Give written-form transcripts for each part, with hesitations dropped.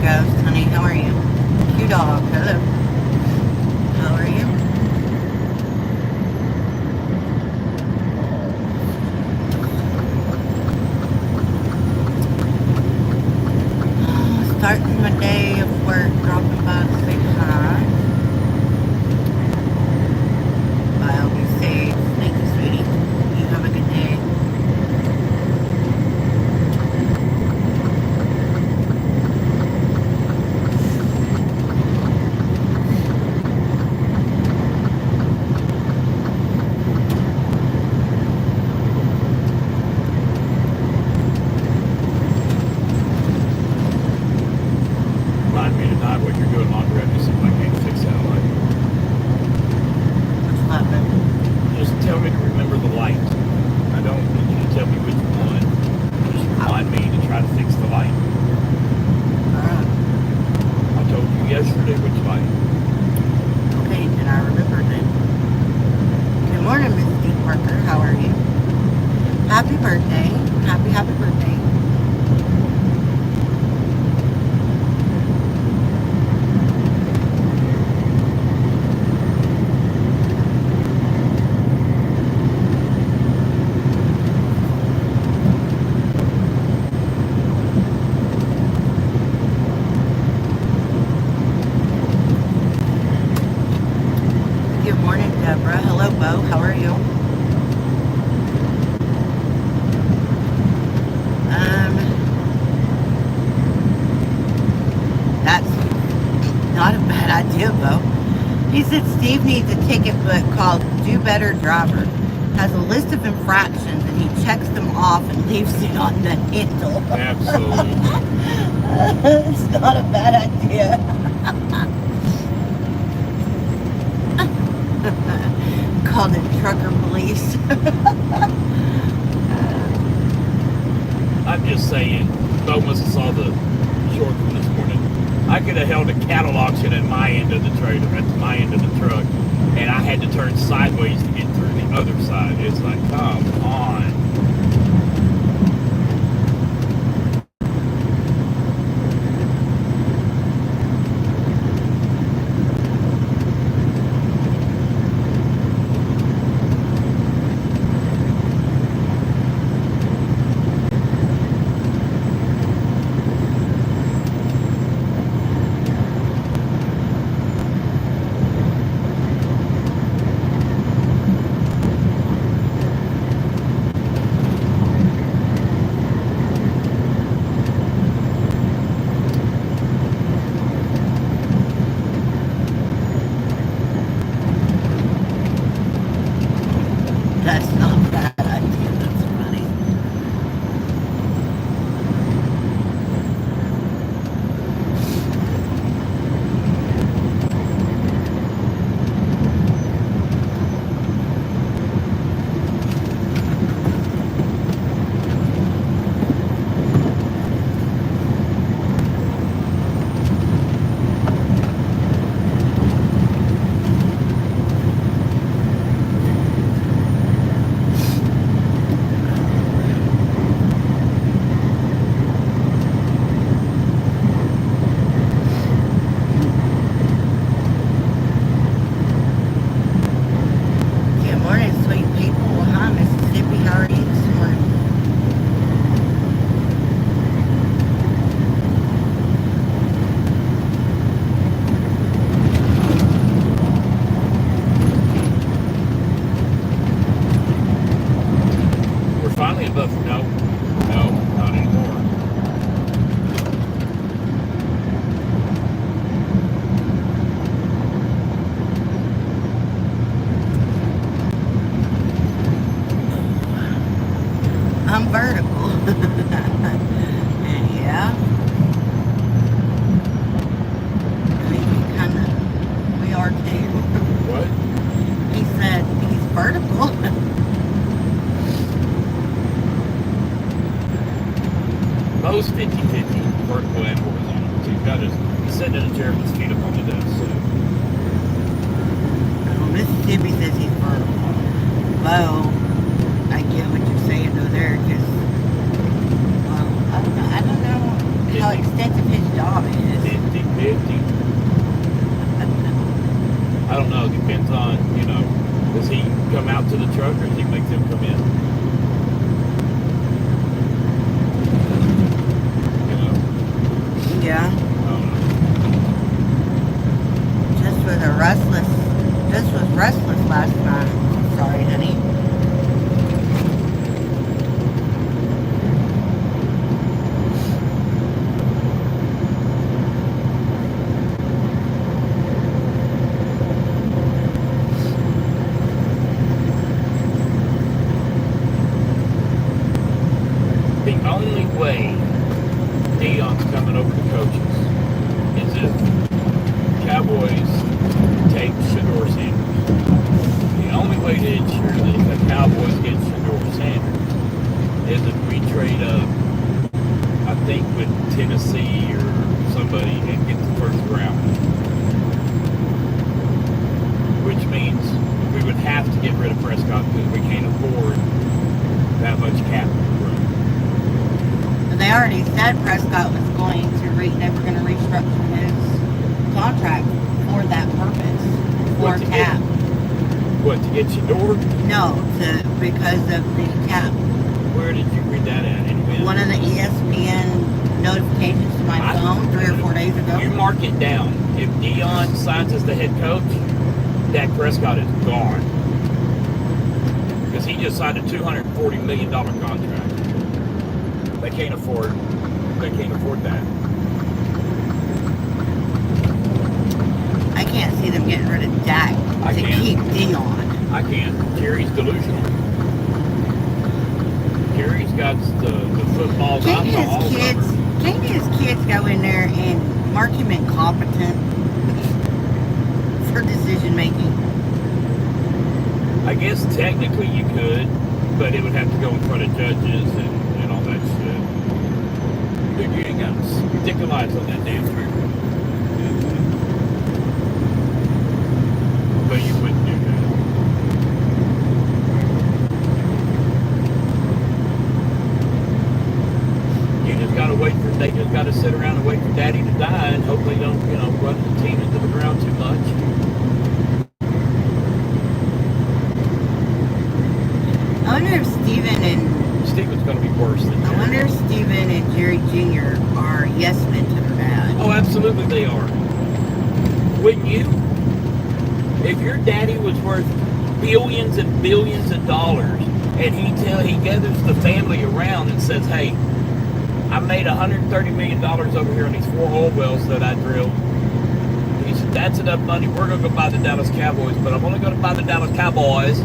Ghost, honey. How are you? Q-Dog, hello. How are you? Starting my day of work, dropping by to say hi. I'll be safe. Thank you, sweetie. You have a good day. Remind me tonight what you're doing laundry. I just see if I can't fix that light. What's that, baby? Just tell me to remember the light. I don't need you to tell me which one. Just remind me to try to fix the light. Alright. I told you yesterday which light. Okay, then I remembered it. Good morning, Miss D. Parker. How are you? Happy birthday. Happy birthday. Good morning, Deborah. Hello, Bo. How are you? That's not a bad idea, Bo. He said Steve needs a ticket book called Do Better Driver. Has a list of infractions and he checks them off and leaves it on the handle. Absolutely. It's not a bad idea. Called it trucker police. I'm just saying, Bo must have saw the short one this morning. I could have held a cattle auction at my end of the trailer, at my end of the truck, and I had to turn sideways to get through the other side. It's like, come on. That's not a bad idea. That's funny. Good morning, sweet people. Hi, Mississippi. How are you this morning? We're finally in Buffalo. No, not anymore. I'm vertical. Yeah. I mean, we are too. What? He said he's vertical. Bo's 50-50, vertical and horizontal. So he's sitting in a chair with his feet up on the desk. So. Well, Mississippi says he's vertical. Bo, I get what you're saying though there, because, well, I don't know. how extensive his job is. 50-50. I don't know. It depends on, does he come out to the truck or does he make them come in? Yeah. I don't know. Just was restless last night. Sorry, honey. The only way Dion's coming over to coaches is if Cowboys take Shador Sanders. The only way to ensure that the Cowboys get Shador Sanders is if we trade up, I think, with Tennessee or somebody and get the first round. Which means we would have to get rid of Prescott because we can't afford that much cap room. They already said Prescott was going to they were going to restructure his contract for that purpose, for cap. What, to get Shador? No, because of the cap. Where did you read that at? Anyway? One of the ESPN notifications to my phone 3 or 4 days ago. You mark it down. If Dion signs as the head coach, Dak Prescott is gone. Because he just signed a $240 million contract. They can't afford that. I can't see them getting rid of Dak to keep Dion. I can't. Jerry's delusional. Jerry's got the footballs out all over. Can't his kids go in there and mark him incompetent for decision making? I guess technically you could, but it would have to go in front of judges and all that shit. Dude, you ain't got to stick the lights on that damn trigger. But you wouldn't do that. They just got to sit around and wait for Daddy to die and hopefully don't, run the team into the ground too much. I wonder if Steven's going to be worse than Jerry. I wonder if Steven and Jerry Jr. are yes men to their dad. Oh, absolutely they are. Wouldn't you? If your daddy was worth billions and billions of dollars and he gathers the family around and says, hey, I made $130 million over here on these 4 oil wells that I drilled. He said, that's enough money. We're going to go buy the Dallas Cowboys, but I'm only going to buy the Dallas Cowboys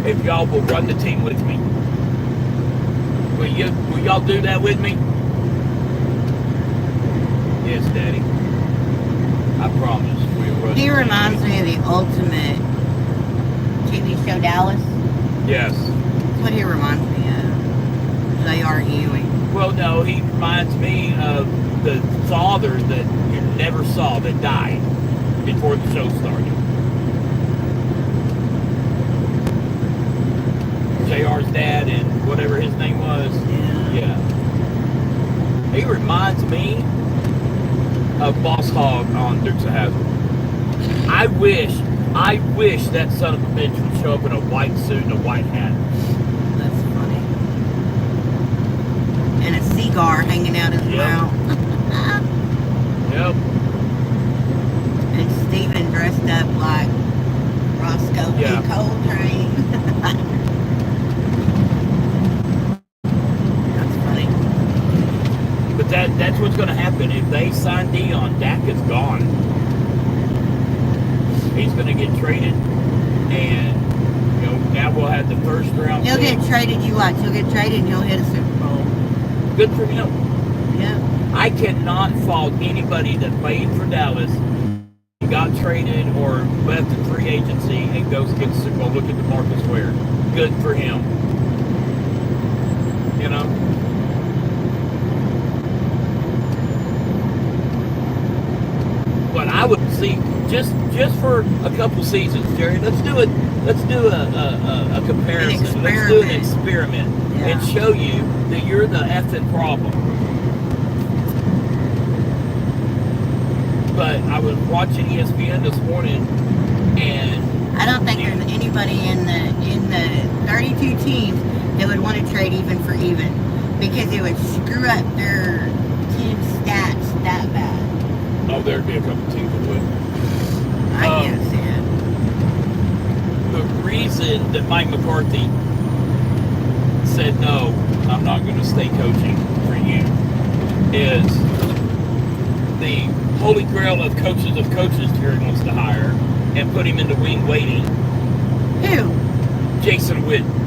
if y'all will run the team with me. Will y'all do that with me? Yes, Daddy. I promise. We'll run. He reminds me of the ultimate TV show Dallas. Yes. That's what he reminds me of. They arguing. Well, no, he reminds me of the father that you never saw that died before the show started. JR's dad and whatever his name was. Yeah. He reminds me of Boss Hogg on Dukes of Hazzard. I wish that son of a bitch would show up in a white suit and a white hat. That's funny. And a cigar hanging out his mouth. Yep. And Steven dressed up like Roscoe P. Coltrane. That's funny. But that's what's going to happen. If they sign Dion, Dak is gone. He's going to get traded, and now we'll have the first round. He'll get traded. You watch. He'll get traded, and he'll hit a Super Bowl. Good for him. Yeah. I cannot fault anybody that played for Dallas, got traded, or left in free agency and goes get the Super Bowl. Look at DeMarcus Ware. Good for him. But I would see just for a couple seasons, Jerry. Let's do a comparison. Let's do an experiment. And show you that you're the effing problem. But I was watching ESPN this morning, and I don't think there's anybody in the 32 teams that would want to trade even for even, because it would screw up their team stats that bad. oh, there'd be a couple teams that would. I can't see it. The reason that Mike McCarthy said no, I'm not going to stay coaching for you, is the holy grail of coaches Jerry wants to hire and put him into wing waiting. Who? Jason Witten.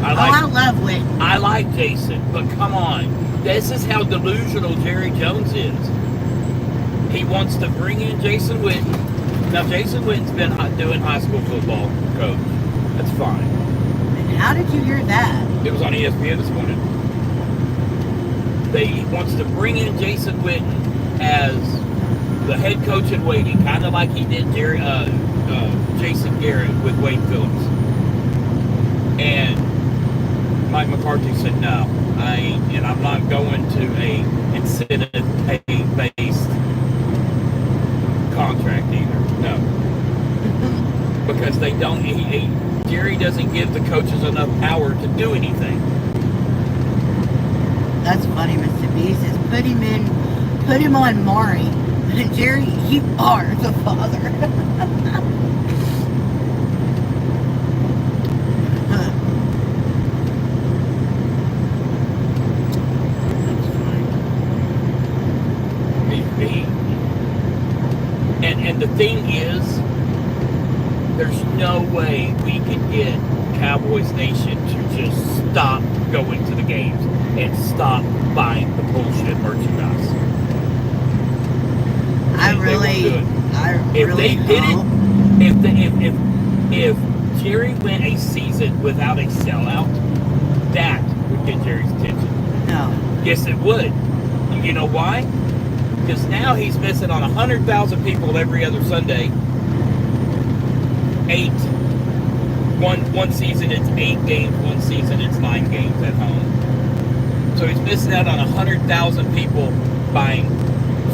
I love Witten. I like Jason, but come on. This is how delusional Jerry Jones is. He wants to bring in Jason Witten. Now, Jason Witten's been doing high school football coach. That's fine. And how did you hear that? It was on ESPN this morning. He wants to bring in Jason Witten as the head coach in waiting, kind of like he did Jason Garrett with Wade Phillips. And Mike McCarthy said, no, I ain't, and I'm not going to a incentive pay-based contract either. No. Because they don't, Jerry doesn't give the coaches enough power to do anything. That's funny, Mr. B says, put him on Maury. Jerry, you are the father. And the thing is, there's no way we could get Cowboys Nation to just stop going to the games and stop buying the bullshit merchandise. If Jerry went a season without a sellout, that would get Jerry's attention. No. Yes, it would. You know why? Because now he's missing on 100,000 people every other Sunday. One season it's 8 games, one season it's 9 games at home. So he's missing out on 100,000 people buying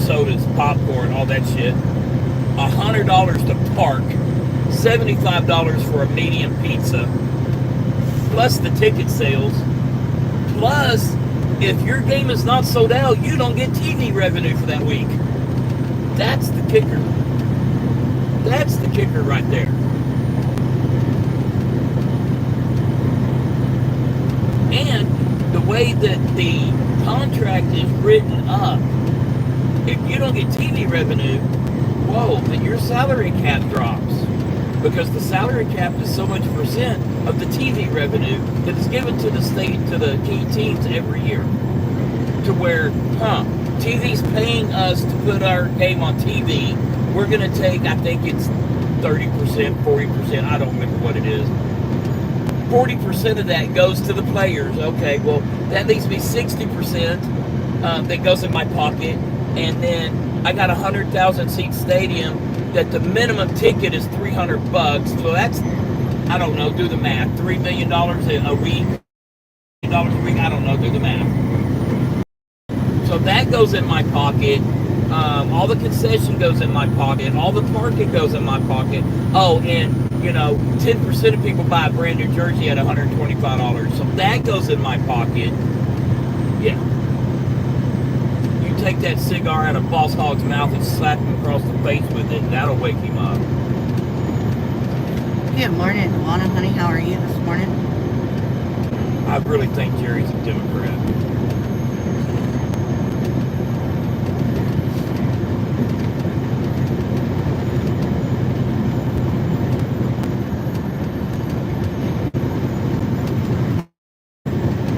sodas, popcorn, all that shit. $100 to park, $75 for a medium pizza, plus the ticket sales, plus if your game is not sold out, you don't get TV revenue for that week. That's the kicker. That's the kicker right there. And the way that the contract is written up, if you don't get TV revenue, whoa, then your salary cap drops. Because the salary cap is so much percent of the TV revenue that is given to the state, to the key teams every year. To where, TV's paying us to put our game on TV. We're going to take, I think it's 30%, 40%, I don't remember what it is. 40% of that goes to the players. Okay, well, that leaves me 60% that goes in my pocket. And then I got a 100,000 seat stadium that the minimum ticket is $300. So that's, I don't know, do the math. $3 million a week. $3 a week, I don't know, do the math. So that goes in my pocket. All the concession goes in my pocket. All the parking goes in my pocket. Oh, and 10% of people buy a brand new jersey at $125. So that goes in my pocket. Yeah. You take that cigar out of Boss Hogg's mouth and slap him across the face with it, that'll wake him up. Good morning, Pawna, honey. How are you this morning? I really think Jerry's a Democrat.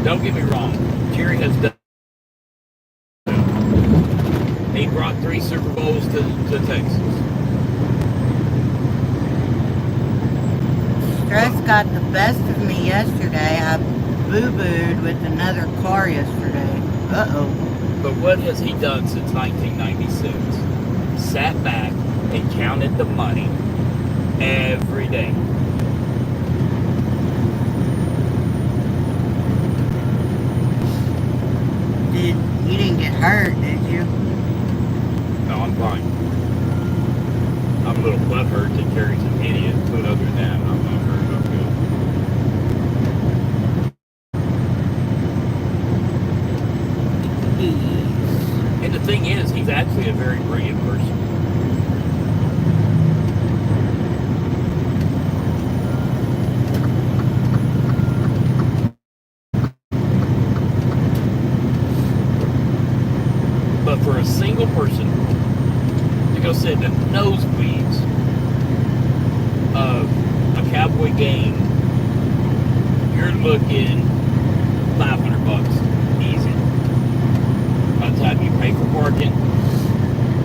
Don't get me wrong, Jerry has done. He brought 3 Super Bowls to Texas. Stress got the best of me yesterday. I boo-booed with another car yesterday. Uh-oh. But what has he done since 1996? Sat back and counted the money every day. You didn't get hurt, did you? No, I'm fine. I'm a little butthurt that carries an idiot, but other than that, I'm not hurt. I'm good. And the thing is, he's actually a very brilliant person. But for a single person to go sit in the nosebleeds of a Cowboy game, you're looking $500 easy. By the time you pay for parking,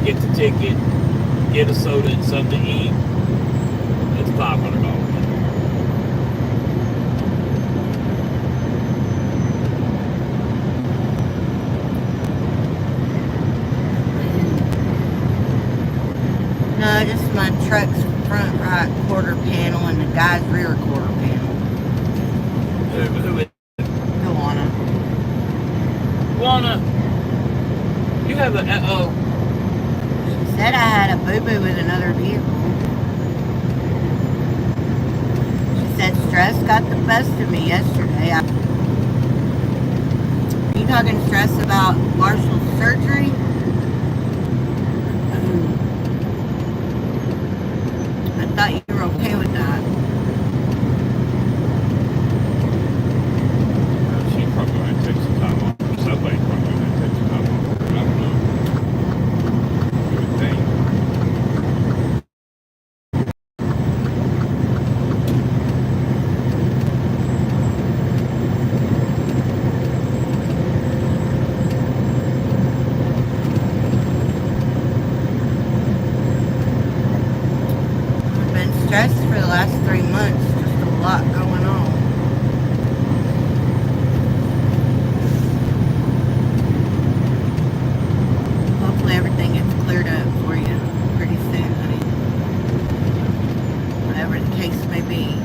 get the ticket, get a soda and something to eat, it's $500. No, just my truck's front right quarter panel and the guy's rear quarter panel. Who is Pawna. Pawna? You have a She said I had a boo-boo with another vehicle. She said stress got the best of me yesterday. Are you talking stress about Marshall's surgery? I thought you were okay with that. She probably going to take some time off. Somebody probably going to take some time off. I don't know. Good thing. I've been stressed for the last 3 months. Just a lot going on. Hopefully everything gets cleared up for you pretty soon, honey. Whatever the case may be.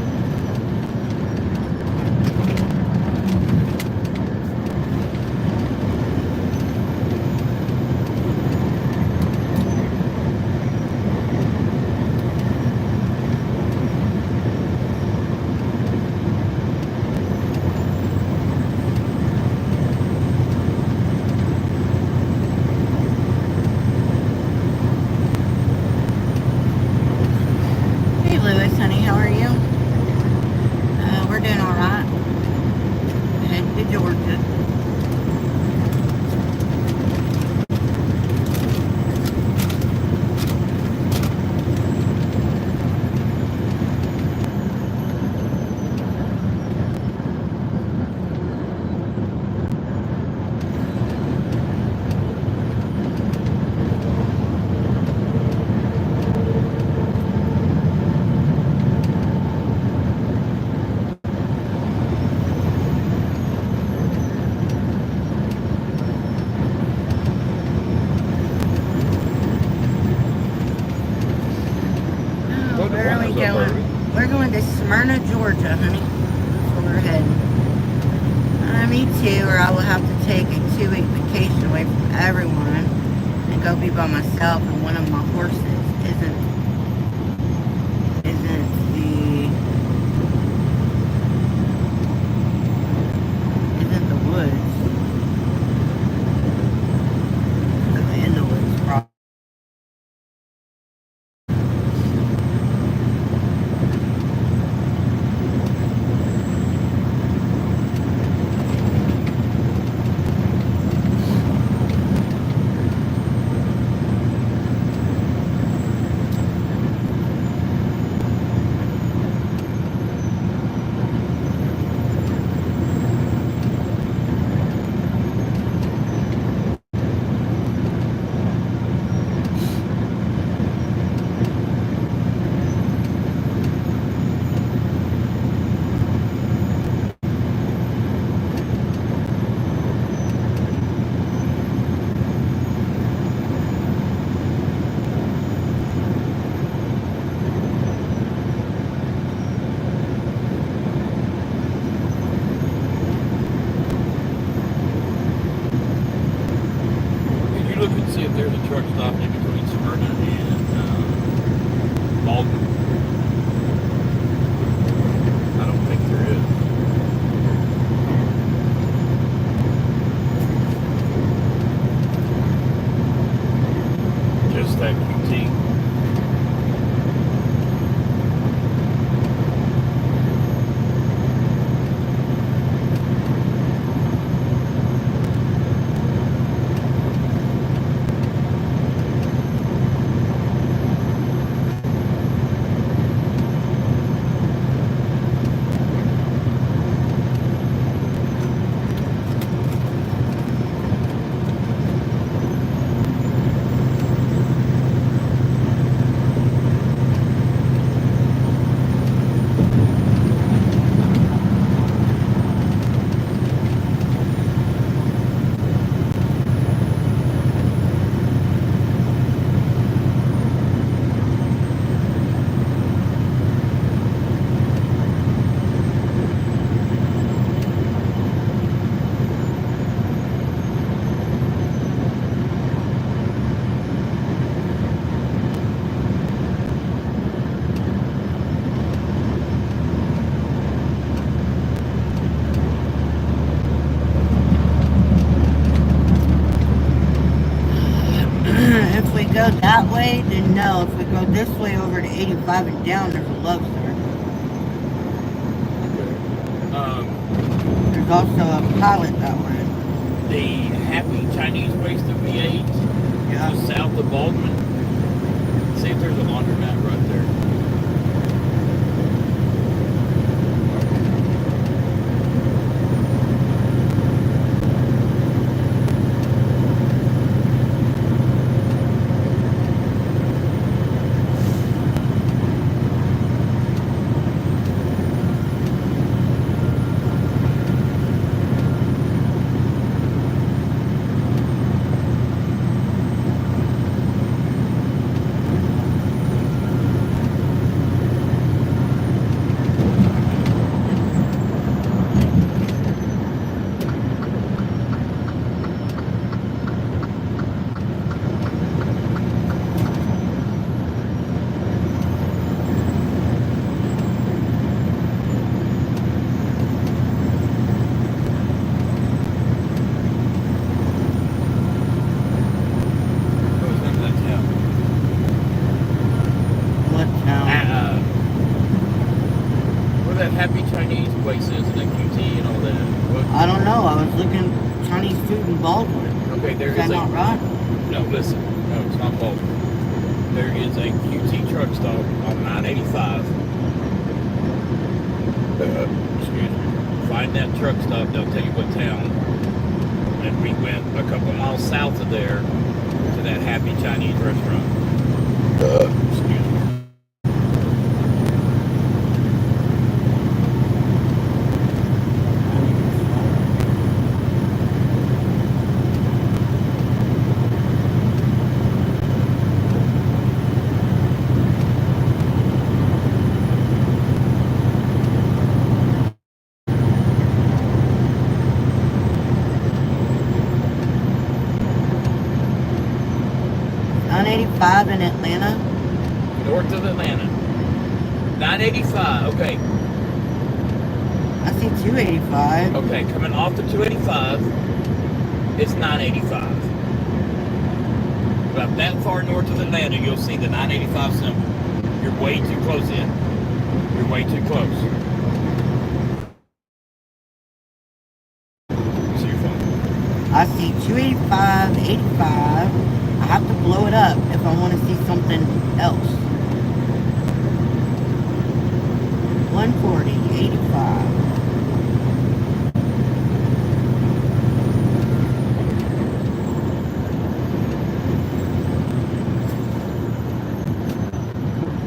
Hey Lewis, honey, how are you? We're doing alright. Heading to Georgia. Where are we going? We're going to Smyrna, Georgia, honey. That's where we're heading. Me too, or I will have to take a 2-week vacation away from everyone and go be by myself, and one of my horses isn't the woods. In the woods, probably. Can you look and see if there's a truck stop in between Smyrna and Baldwin. I don't think there is. Just that QT. If we go that way, then no. If we go this way over to 85 and down, there's a love star. There's also a pilot that way. The Happy Chinese Place that we ate, Yeah. just south of Baldwin. See if there's a laundromat right there. Happy Chinese places and the QT and all that. I don't know. I was looking Chinese food in Baldwin. Okay, there Is that not right? No, listen. No, it's not Baldwin. There is a QT truck stop on 985. Excuse me. Find that truck stop. They'll tell you what town. And we went a couple miles south of there to that Happy Chinese restaurant. Excuse me. In Atlanta. North of Atlanta. 985, okay. I see 285. Okay, coming off the 285, it's 985. About that far north of Atlanta, you'll see the 985 symbol. You're way too close in. You're way too close. See your phone. I see 285, 85. I have to blow it up if I want to see something else. 140, 85.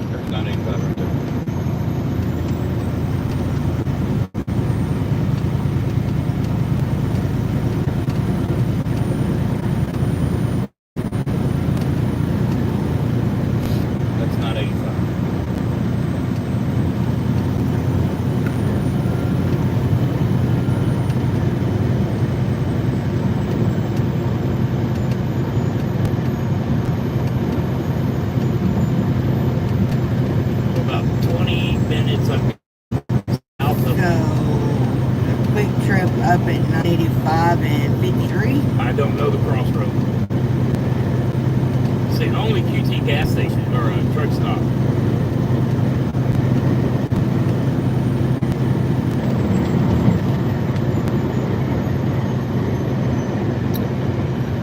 There's 985 right there. 85 and 53. I don't know the crossroads. It's the only QT gas station or a truck stop.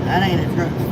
That ain't a truck stop.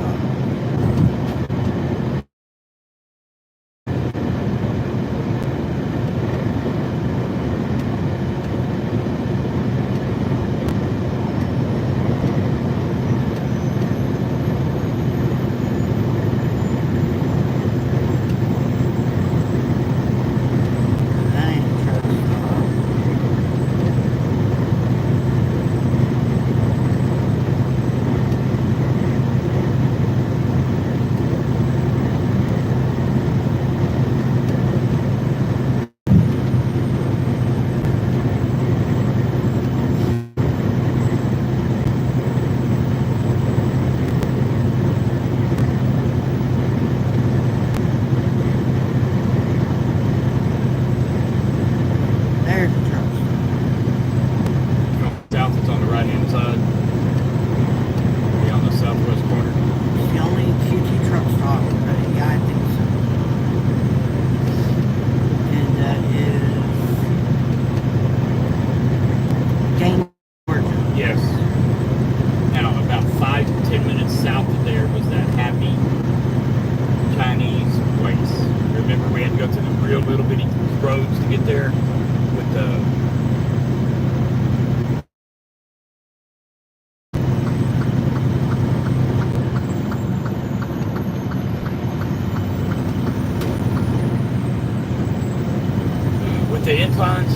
The inclines.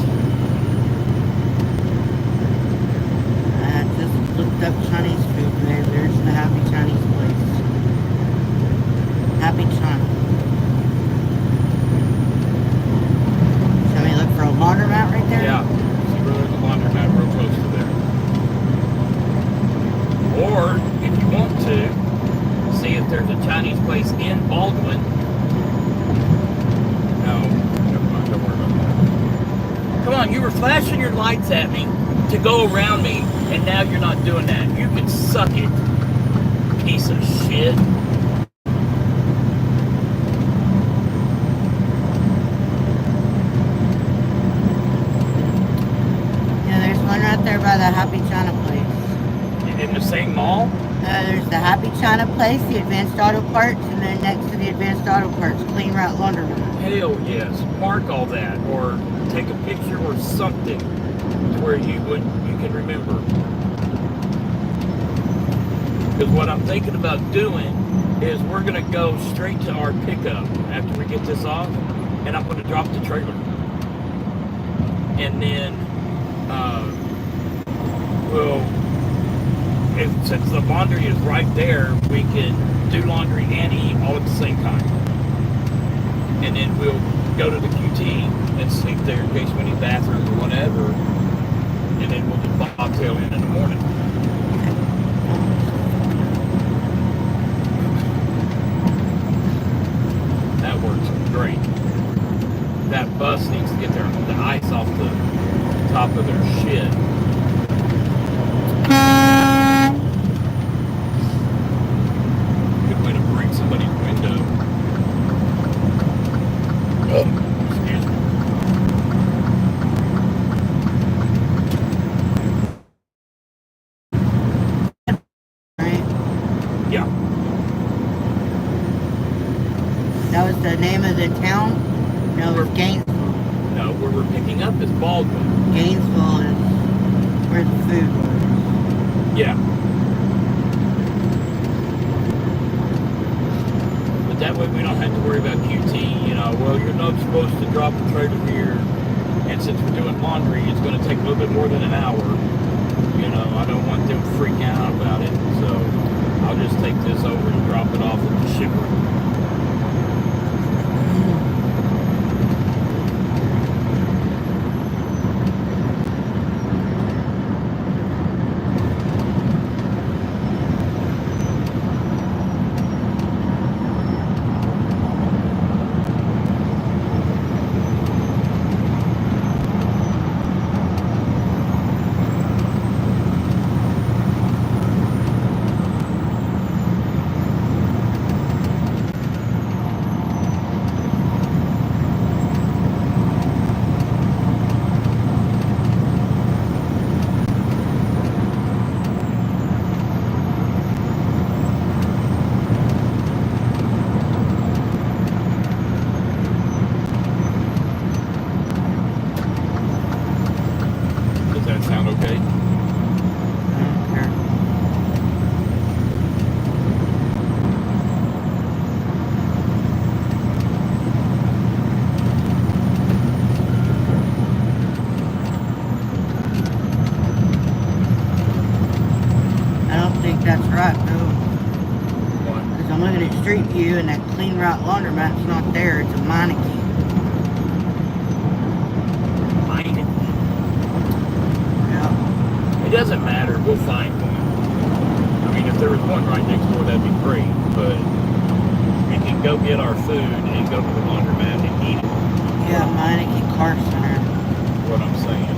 I just looked up Chinese food, man. There's the Happy Chinese place. Happy China. Shall we look for a laundromat right there? Yeah. There's a laundromat real close to there. Or, if you want to, see if there's a Chinese place in Baldwin. No. Never mind. Don't worry about that. Come on, you were flashing your lights at me to go around me, and now you're not doing that. You can suck it, piece of shit. Yeah, there's one right there by the Happy China place. In the same mall? There's the Happy China place, the Advanced Auto Parts, and then next to the Advanced Auto Parts, Clean Route Laundromat. Hell yes. Mark all that, or take a picture or something to where you can remember. Because what I'm thinking about doing is we're going to go straight to our pickup after we get this off, and I'm going to drop the trailer. And then since the laundry is right there, we can do laundry and eat all at the same time. And then we'll go to the QT and sleep there in case we need bathrooms or whatever. And then we'll just bobtail in the morning. That works great. That bus needs to get the ice off the top of their shit. Good way to break somebody's window. Excuse me. Right? Yeah. That was the name of the town? No, it was Gainesville. No, where we're picking up is Baldwin. Gainesville is where the food was. Yeah. But that way we don't have to worry about QT, well, you're not supposed to drop the trailer here, and since we're doing laundry, it's going to take a little bit more than an hour. I don't want them freaking out about it, so I'll just take this over and drop it off at the shipper. Street View, and that Clean Route laundromat's not there. It's a Meineke. It doesn't matter. We'll find one. I mean, if there was one right next door, that'd be great. But we can go get our food and go to the laundromat and eat it. Yeah, Meineke Car Center. What I'm saying.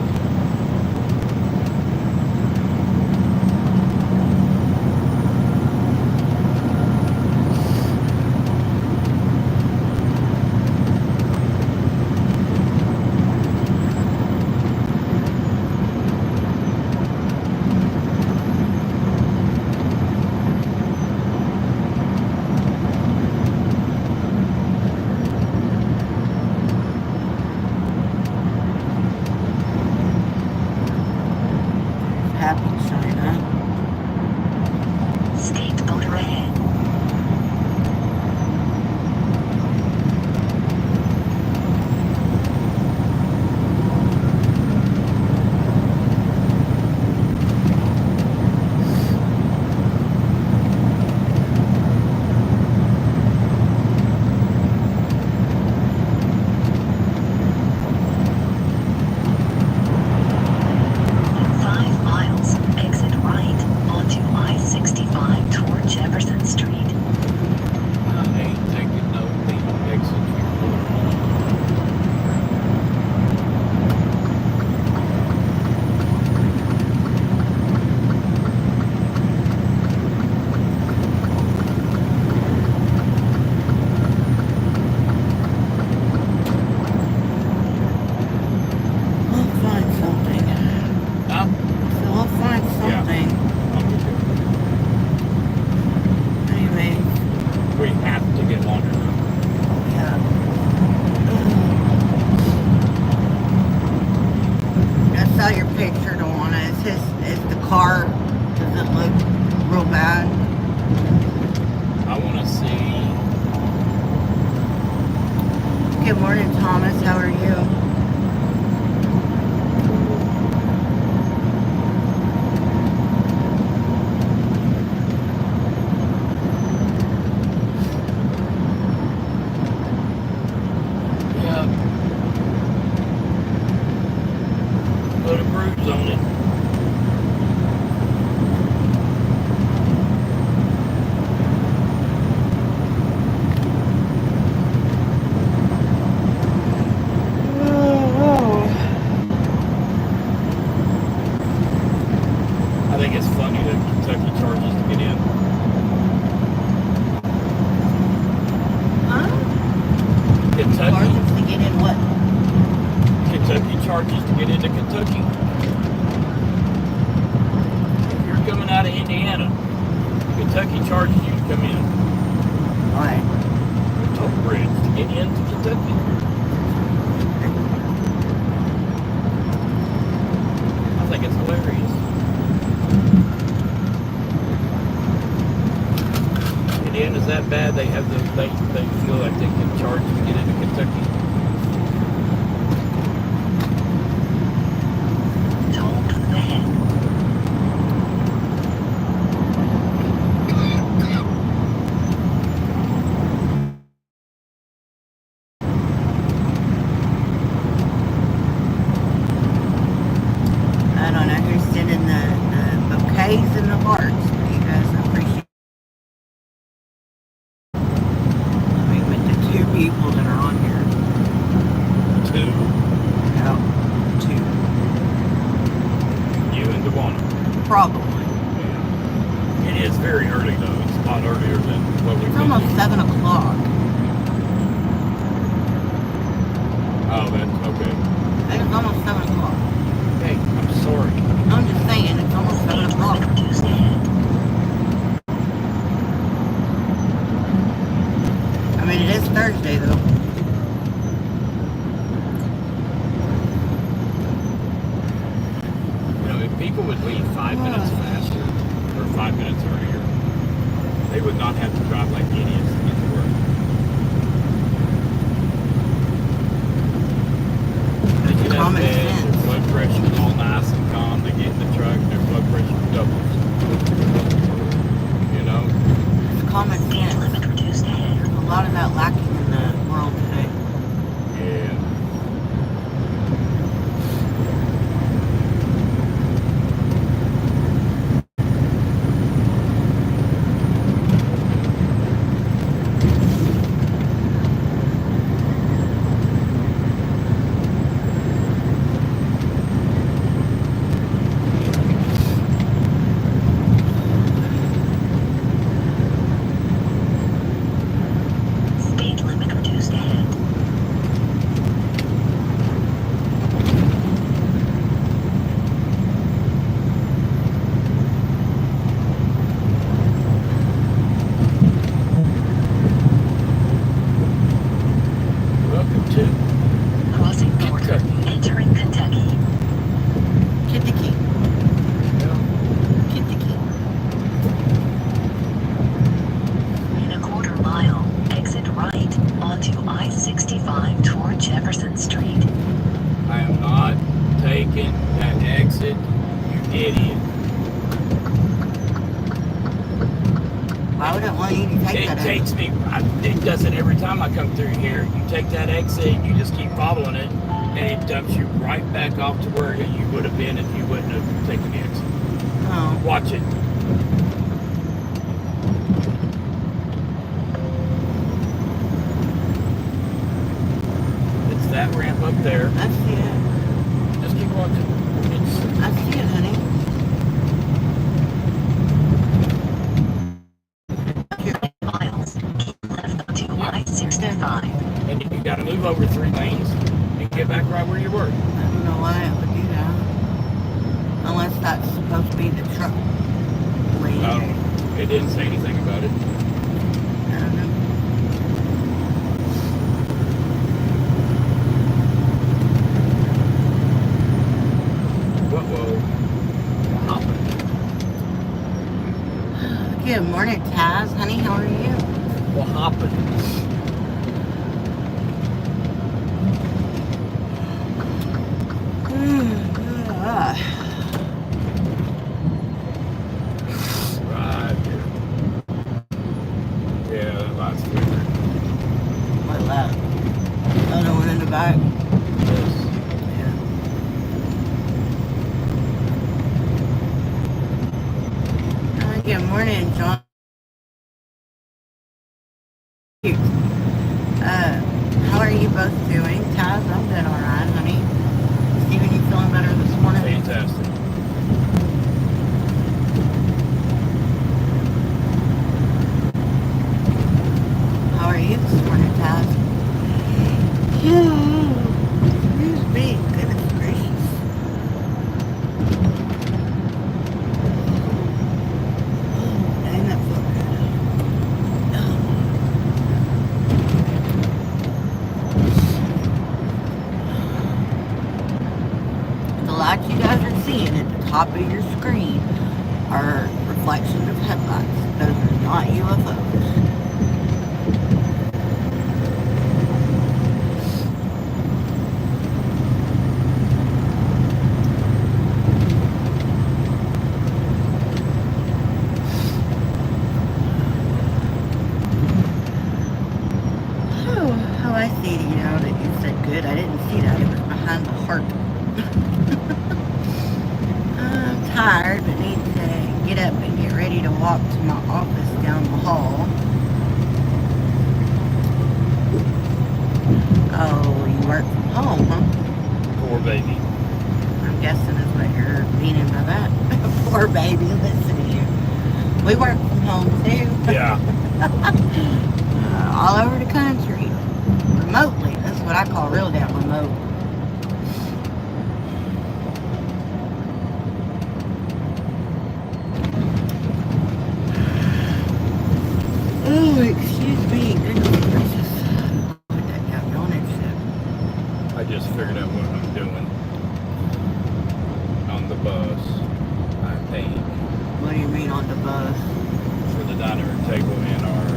Speed limit reduced. lot of that lacking in the world today. Yeah. Speed limit reduced ahead. Welcome to Crossing border. Kentucky. Entering Kentucky. Kentucky. Yeah. Kentucky. In a quarter mile, exit right onto I-65 toward Jefferson Street. I am not taking that exit, you idiot. Why would it want you to take It that takes me, it does it every time I come through here. You take that exit, you just keep following it, and it dumps you right back off to where you would have been if you wouldn't have taken the exit. Oh. Watch it. It's that ramp up there. I see it. Just keep watching. It's I see it, honey. Miles. Keep left onto I-65. and you got to move over 3 lanes and get back right where you were. I don't know why it would do that. Unless that's supposed to be the truck lane. I don't know. It didn't say anything about it. I don't know. Whoa. Hopping. Good morning, Taz. Honey, how are you? Well, hopping. Right here. Yeah, that light's weird. What left? Other one in the back. Yes. Yeah. Good morning, John. How are you both doing? Taz, I'm doing alright, honey. Steven, you feeling better this morning? Fantastic. How are you this morning, Taz? Excuse me, goodness gracious. Dang, that felt good. The lights you guys are seeing at the top of your screen are reflections of headlights. Those are not UFOs. Oh, I see, you know, that you said good. I didn't see that. It was behind the heart. I'm tired, but need to get up and get ready to walk to my office down the hall. Oh, you work from home, huh? Poor baby. I'm guessing is what you're meaning by that. Poor baby, listen to you. We work from home too. Yeah. All over the country. Remotely. That's what I call real damn remote. Oh, excuse me. Goodness gracious. Put that down on it, shit. I just figured out what I'm doing on the bus. I think What do you mean on the bus? for the dining room table in our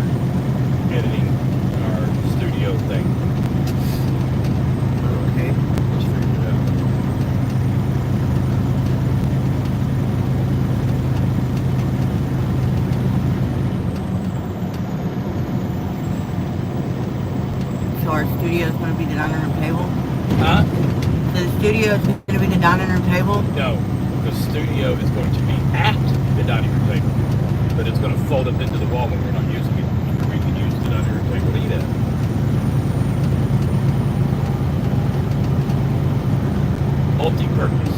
editing, our studio thing. Okay. our studio is going to be the dining room table? Huh? So the studio is going to be the dining room table? No, the studio is going to be at the dining room table, but it's going to fold up into the wall when we're not using it. We can use the dining room table to eat at. Multi-purpose.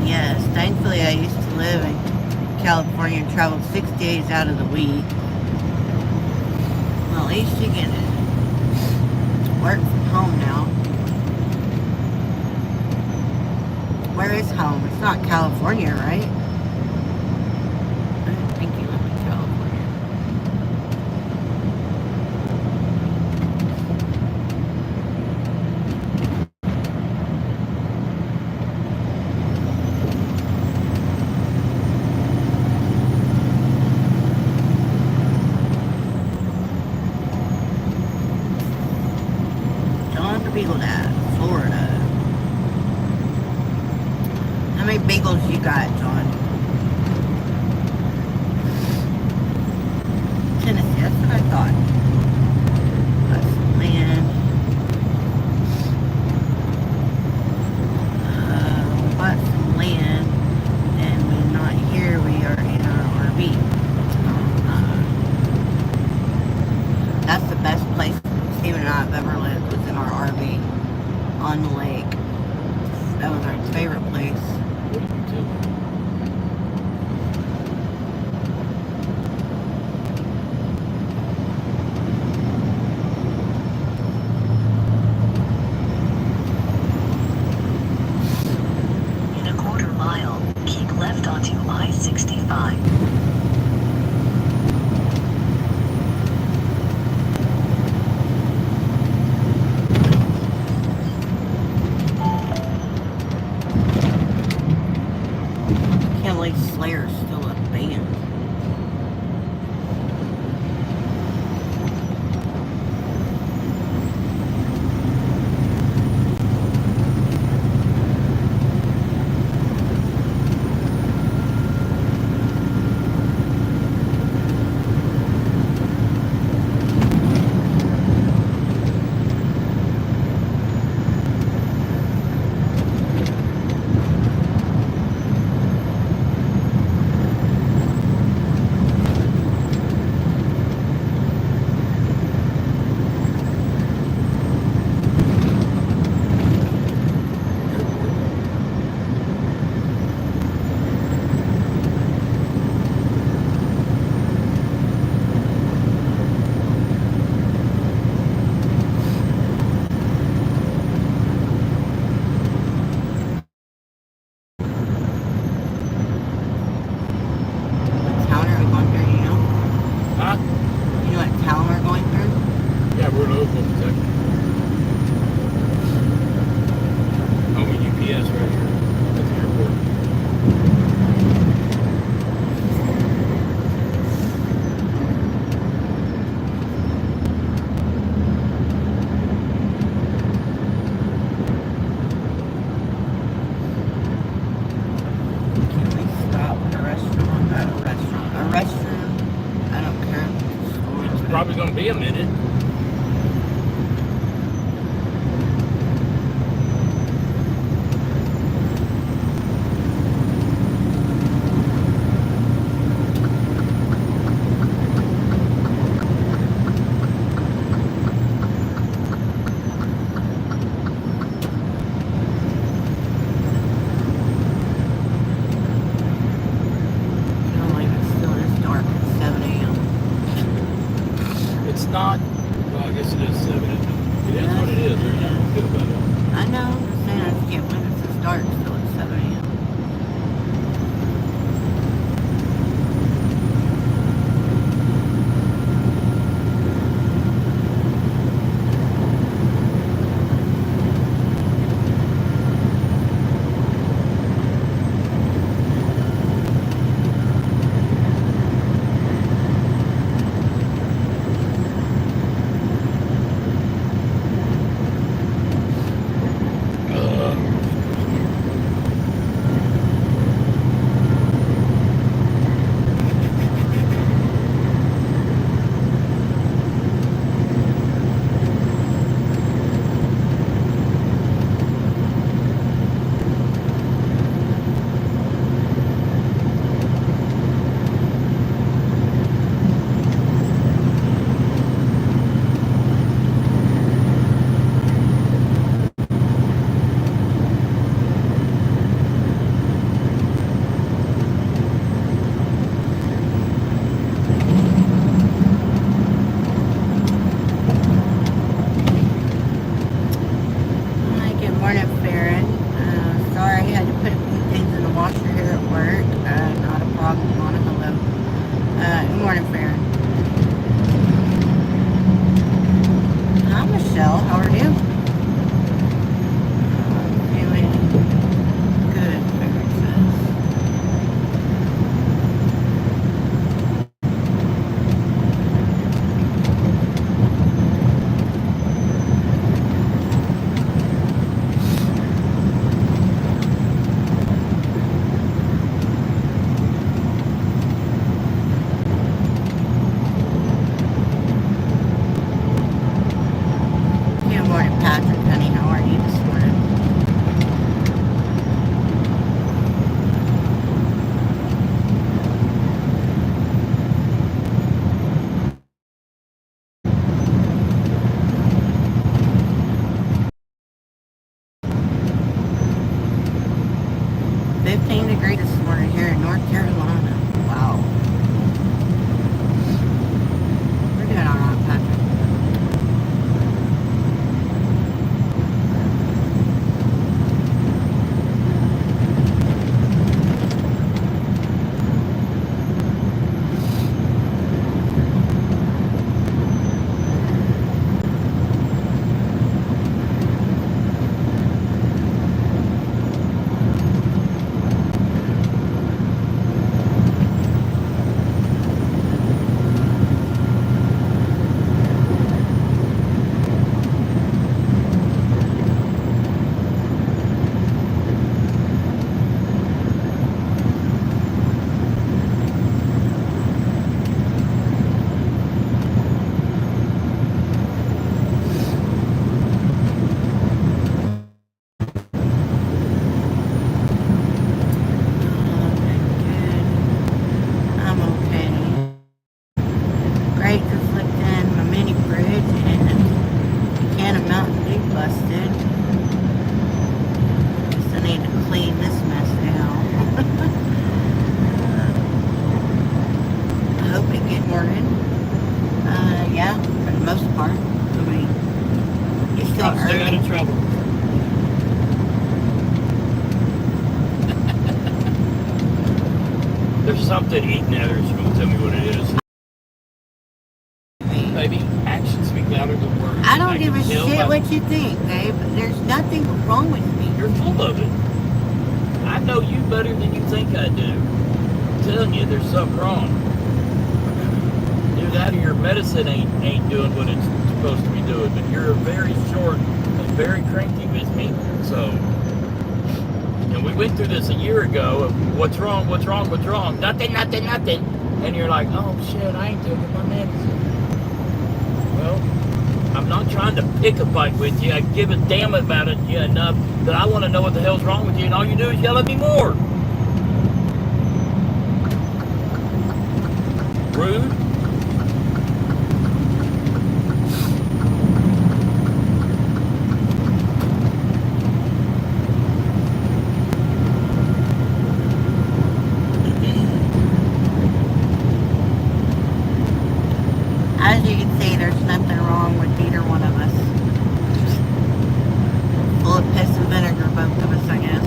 Yes, thankfully I used to live in California and traveled 6 days out of the week. Well, at least you can work from home now. Where is home? It's not California, right? I didn't think you lived in California. John the Beagle Dad, Florida. How many bagels you got, John? Tennessee, that's what I thought. Got some land. We bought some land, and we're not here. We are in our RV. That's the best place Stephen and I have ever lived, was in our RV on the lake. That was our favorite place. In a quarter mile, keep left onto I-65. Can't believe Slayer's still a band. What town are we going through, you know? Huh? You know what town we're going through? Yeah, we're in Oakville, Kentucky. Oh, a UPS right here at the airport. Can we stop at a restaurant? At a restaurant. A restroom? I don't care. It's probably going to be a minute. Can't believe it still is dark at 7 a.m. It's not. Well, I guess it is 7. It is what it is. There's nothing good about it. I know. I'm just saying I just can't believe it's this dark still at 7 a.m. Yeah, for the most part. I mean, you're still Trucks stay out earning. of trouble. There's something eating there. She's going to tell me what it is. Maybe actions speak louder than words. I don't give a can tell shit by- what you think, babe. There's nothing wrong with me. You're full of it. I know you better than you think I do. I'm telling you, there's something wrong. Either that or your medicine ain't doing what it's supposed to be doing. But you're very short and very cranky with me. So, and we went through this a year ago. Of what's wrong? What's wrong? What's wrong? Nothing. Nothing. Nothing. And you're like, oh shit, I ain't taking my medicine. Well, I'm not trying to pick a fight with you. I give a damn about it enough that I want to know what the hell's wrong with you, and all you do is yell at me more. Rude. As you can see, there's nothing wrong with either one of us. Full of piss and vinegar, both of us, I guess.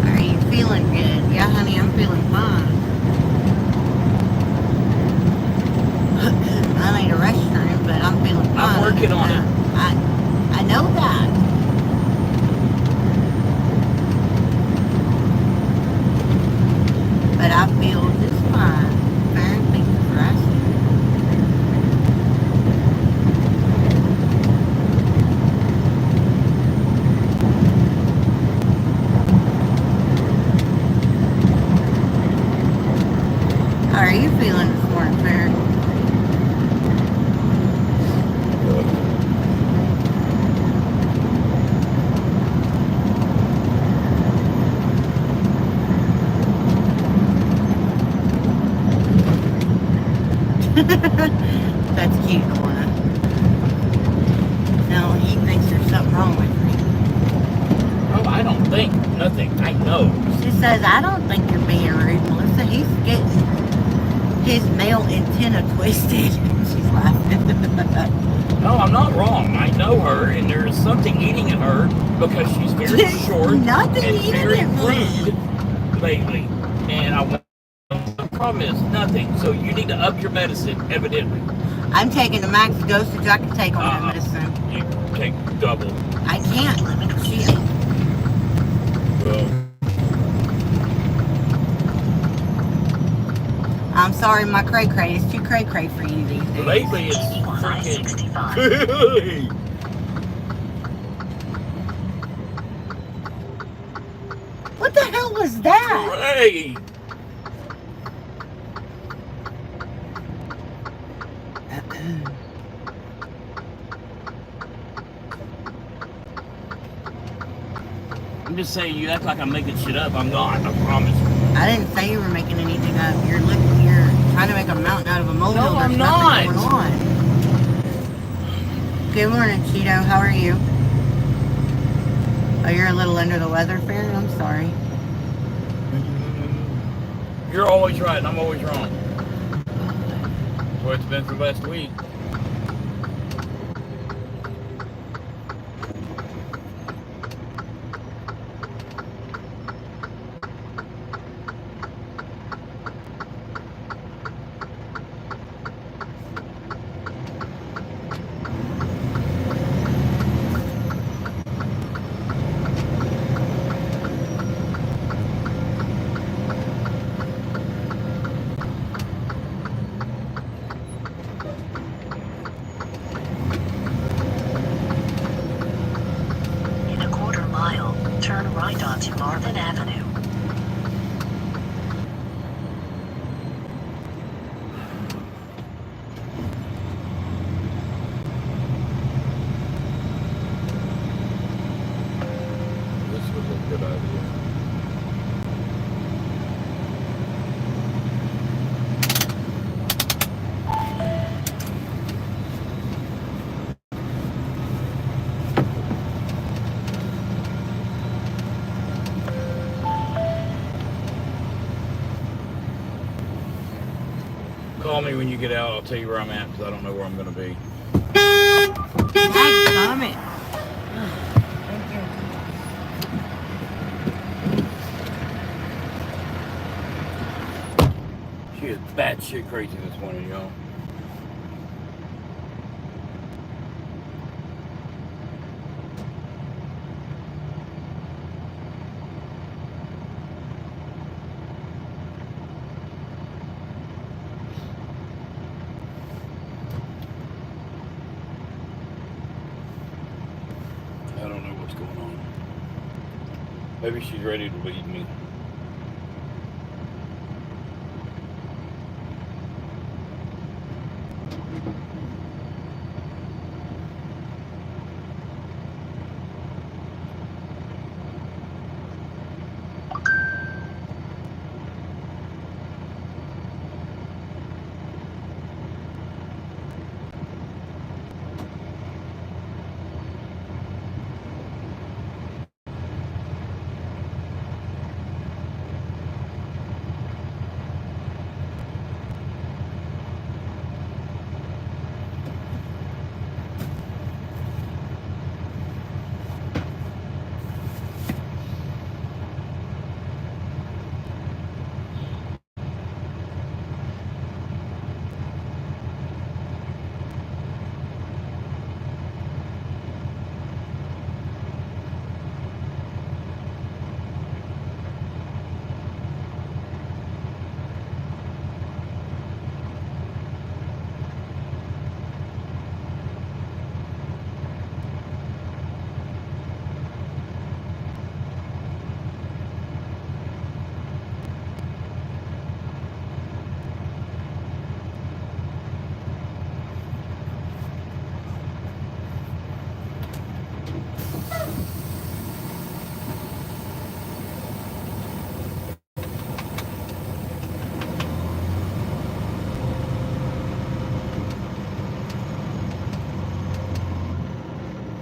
Are you feeling good? Yeah, honey, I'm feeling fine. I need a restroom, but I'm feeling fine. I'm working on it. I know that. But I feel just fine. Farron, thank you for asking. How are you feeling this morning, Farron? That's cute, Lorna. No, he thinks there's something wrong with me. Oh, I don't think nothing. I know. She says, I don't think you're being rude, Melissa. He's getting his male antenna twisted. She's laughing. No, I'm not wrong. I know her, and there's something eating at her because she's very There's short nothing and eating very at me. rude lately. And the problem is nothing. So you need to up your medicine, evidently. I'm taking the max dosage I can take on that Uh-uh. medicine. You take double. I can't. She, Well, I'm sorry, my cray-cray is too cray-cray for you these days. lately it's Continue on freaking. I-65. What the hell was that? Hooray! I'm just saying, you act like I'm making shit up. I'm not. I promise. I didn't say you were making anything up. You're trying to make a mountain out of a molehill. No, I'm There's nothing not. going on. Good morning, Cheeto. How are you? Oh, you're a little under the weather, Farron? I'm sorry. You're always right, and I'm always wrong. That's what it's been for last week. Call me when you get out. I'll tell you where I'm at because I don't know where I'm going to be. Dadgummit. She is batshit crazy this morning, y'all. I don't know what's going on. Maybe she's ready to leave me.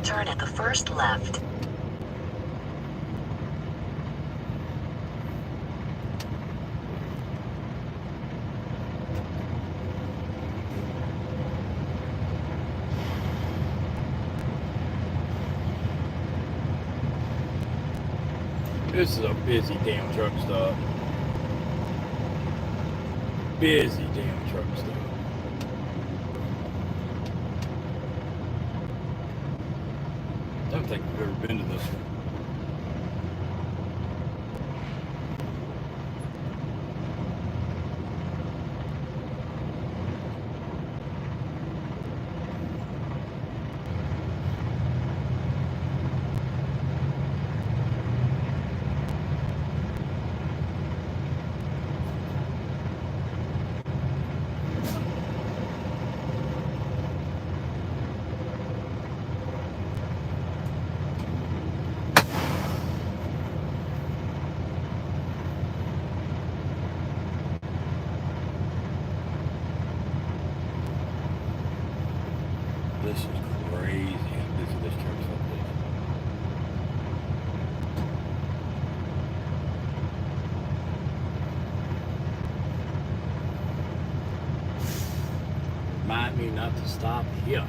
Turn at the first left. This is a busy damn truck stop. Busy damn truck stop. I don't think we've ever been to this one. This is crazy how busy this truck stop is. Remind me not to stop here.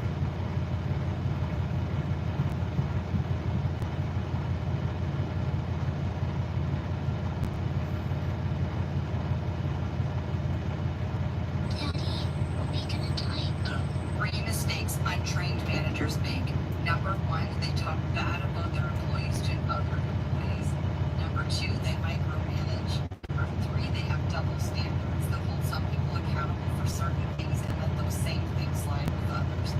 Three mistakes untrained managers make. Number one, they talk bad about their employees to other employees. Number two, they micromanage. Number three, they have double standards that hold some people accountable for certain things and then those same things slide with others.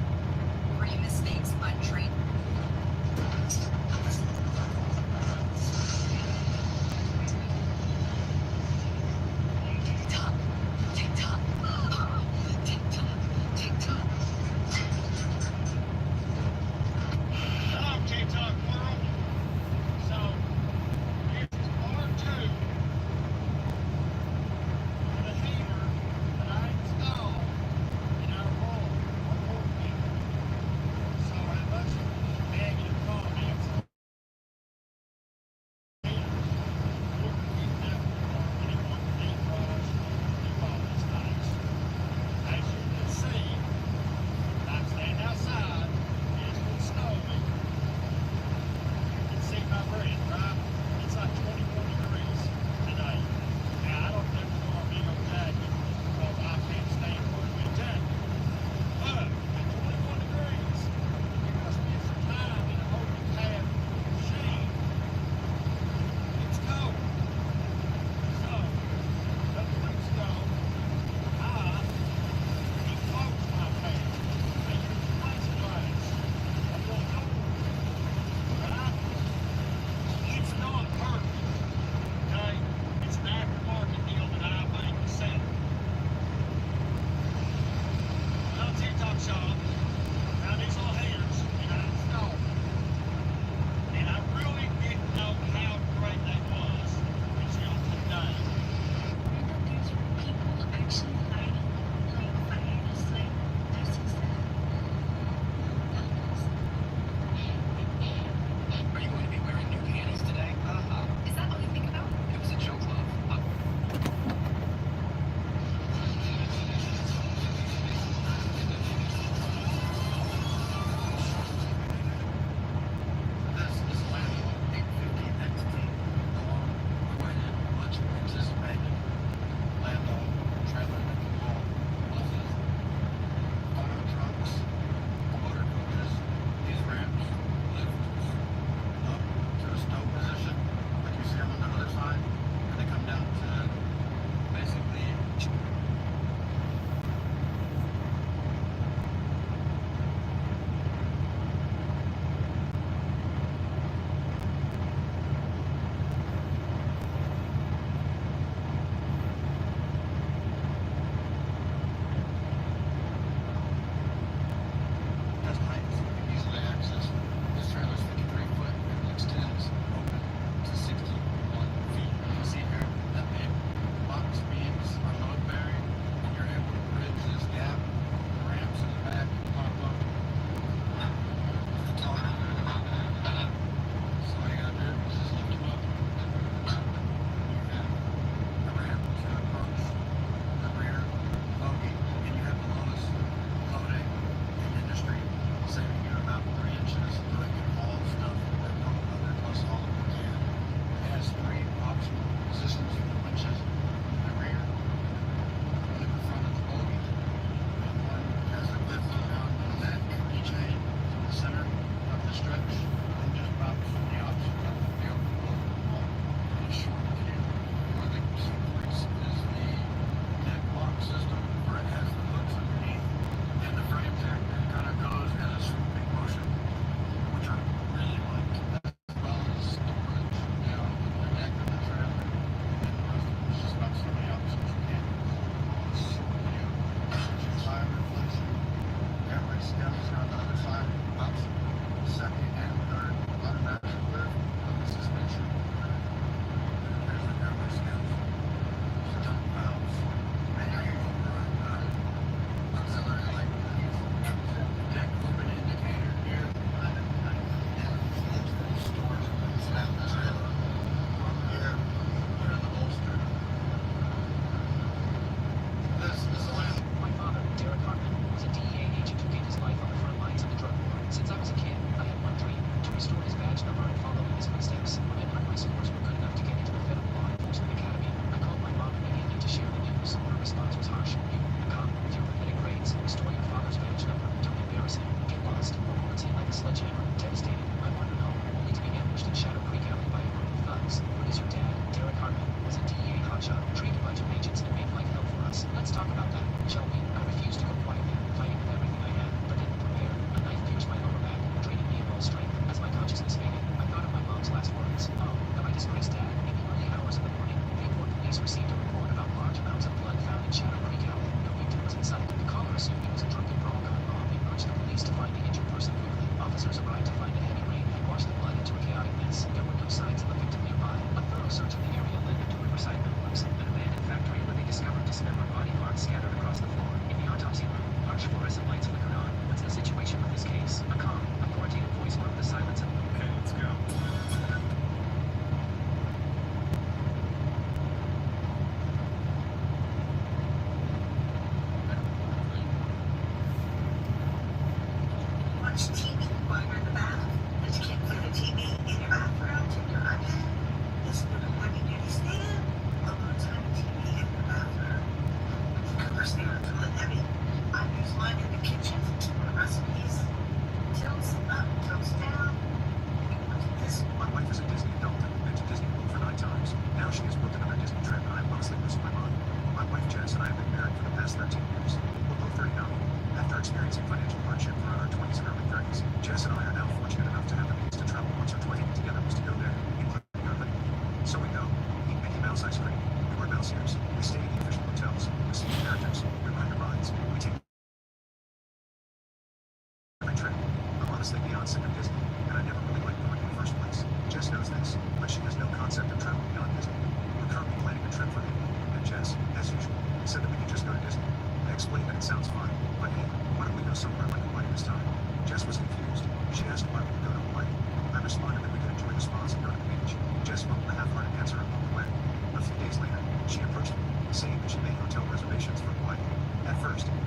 shop, found these little haters, and I installed them. And I really didn't know how great that was until today. And that there's people actually lighting like fire to sleep. That's insane. Are you going to be wearing new panties today? Is that all you think about? It was a joke, love.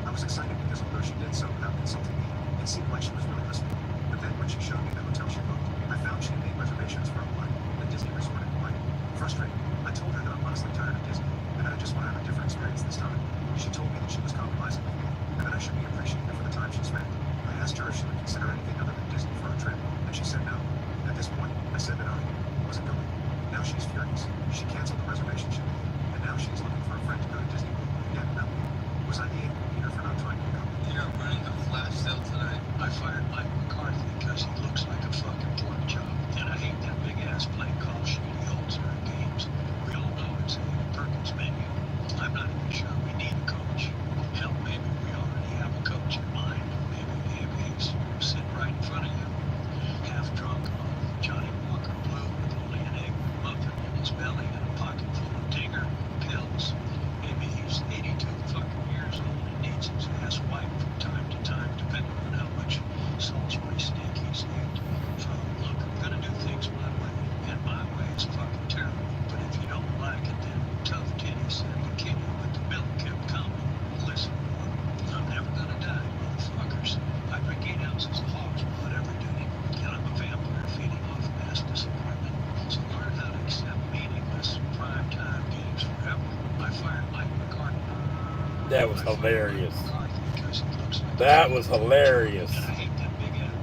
I was excited because although she did so without consulting me, it seemed like she was really listening. But then when she showed me the hotel she booked, I found she had made reservations for Hawaii, the Disney resort in Hawaii. Frustrated, I told her that I'm honestly tired of Disney, and that I just want to have a different experience this time. She told me that she was compromising with me, and that I should be appreciative for the time she spent. I asked her if she would consider anything other than Disney for a trip, and she said no. At this point, I said that I wasn't going. Now she's furious. She canceled the reservation she made, and now she's looking for a friend to go to Disney World again without me. Was I the a-hole Peter for not trying to come? You're running a flash sale tonight. I fired Mike McCarthy because he looks like a fucking pork chop, and I hate that big ass play called Shooty Holzer in games. We all know it's a Perkins menu. I'm not even sure we need a coach. Hell, maybe we already have a coach in mind. Maybe he's sitting right in front of you, half drunk on Johnny Walker Blue with only an egg muffin in his belly and a pocket full of Dinger pills. Maybe he's 82 fucking years old and needs his ass wiped from time to time, depending on how much Salisbury steak he's eaten. So, look, I'm gonna do things my way, and my way is fucking terrible. But if you don't like it, then tough titties and bikini with the milk kept coming. Listen, I'm never gonna die, motherfuckers. I drink 8 ounces of hog's blood every day, and I'm a vampire feeding off mass disappointment. So learn how to accept meaningless primetime games forever. I fired Mike McCarthy. That was I fired Mike hilarious. McCarthy because he looks like a That was fucking hilarious. and I hate that big ass.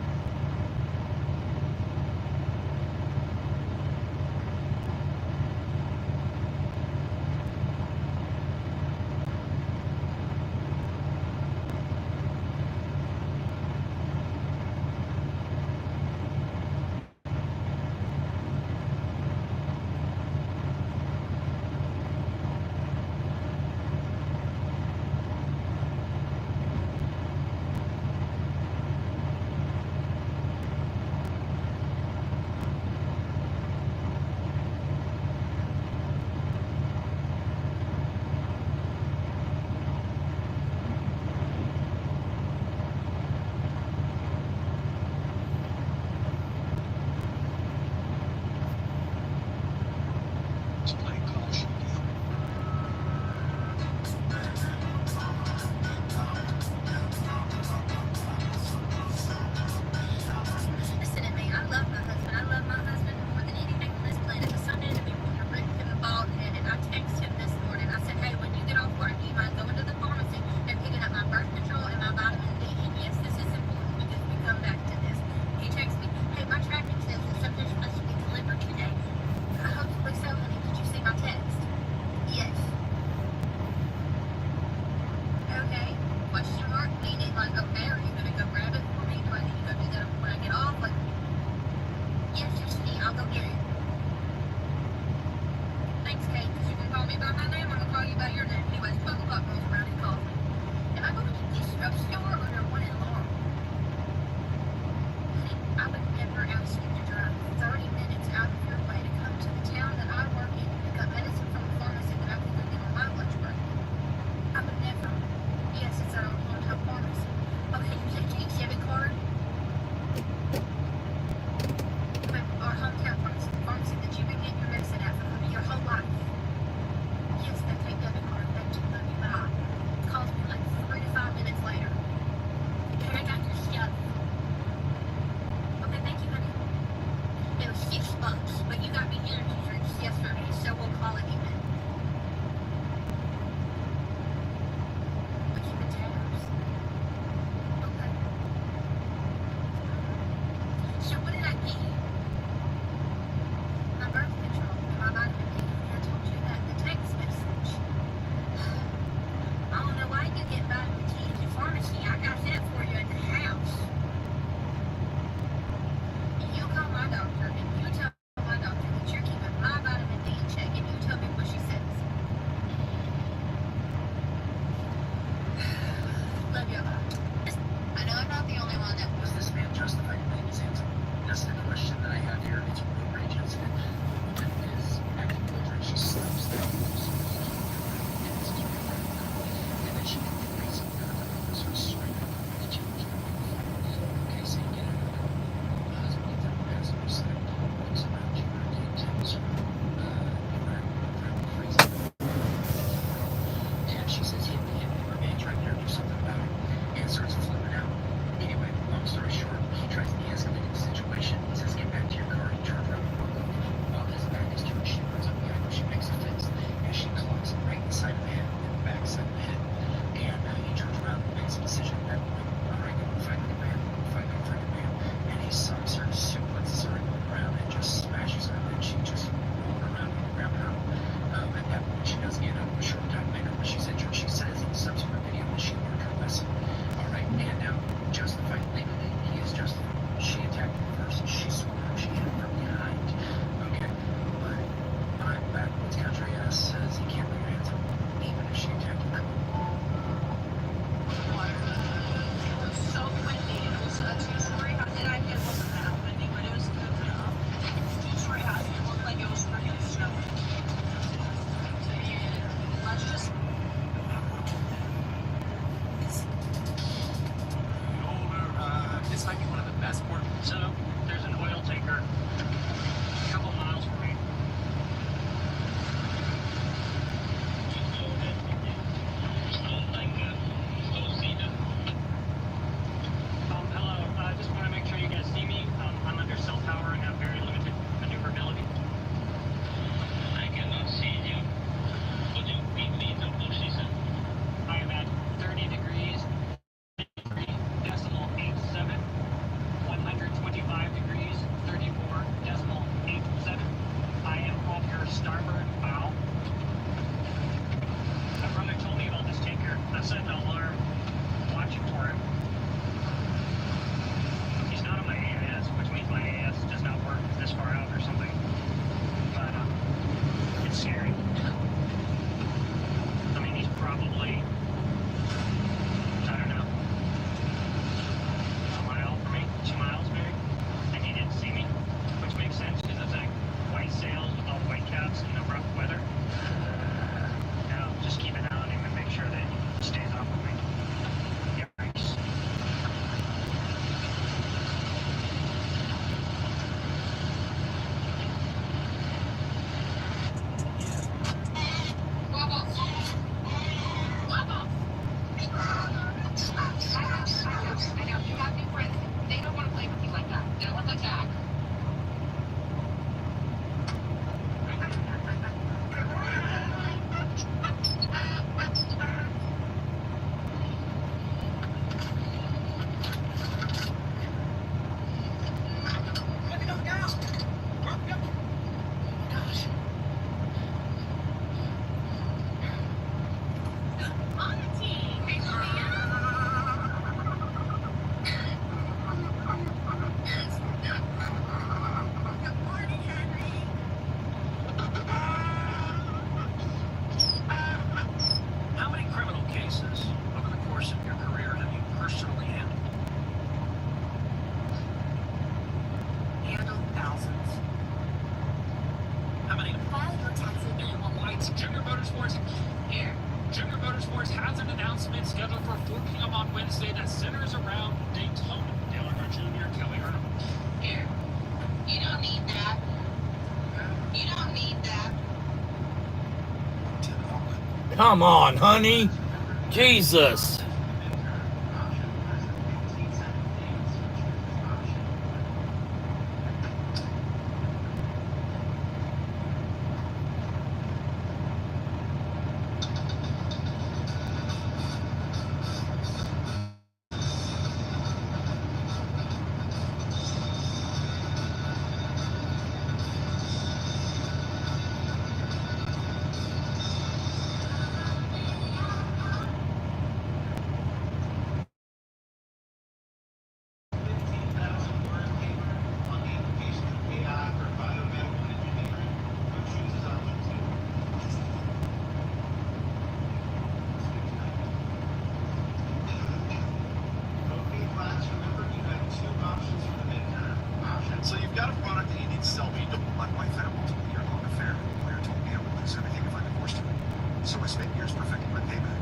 4 p.m. on Wednesday that centers around Daytona. Dale Earnhardt Jr., Kelly Earnhardt. Here. You don't need that. You don't need that. Come on, honey. Jesus. So you've got a product that you need to sell me. My wife had a multiple-year-long affair. The lawyer told me I would lose everything if I divorced her. So I spent years perfecting my payback.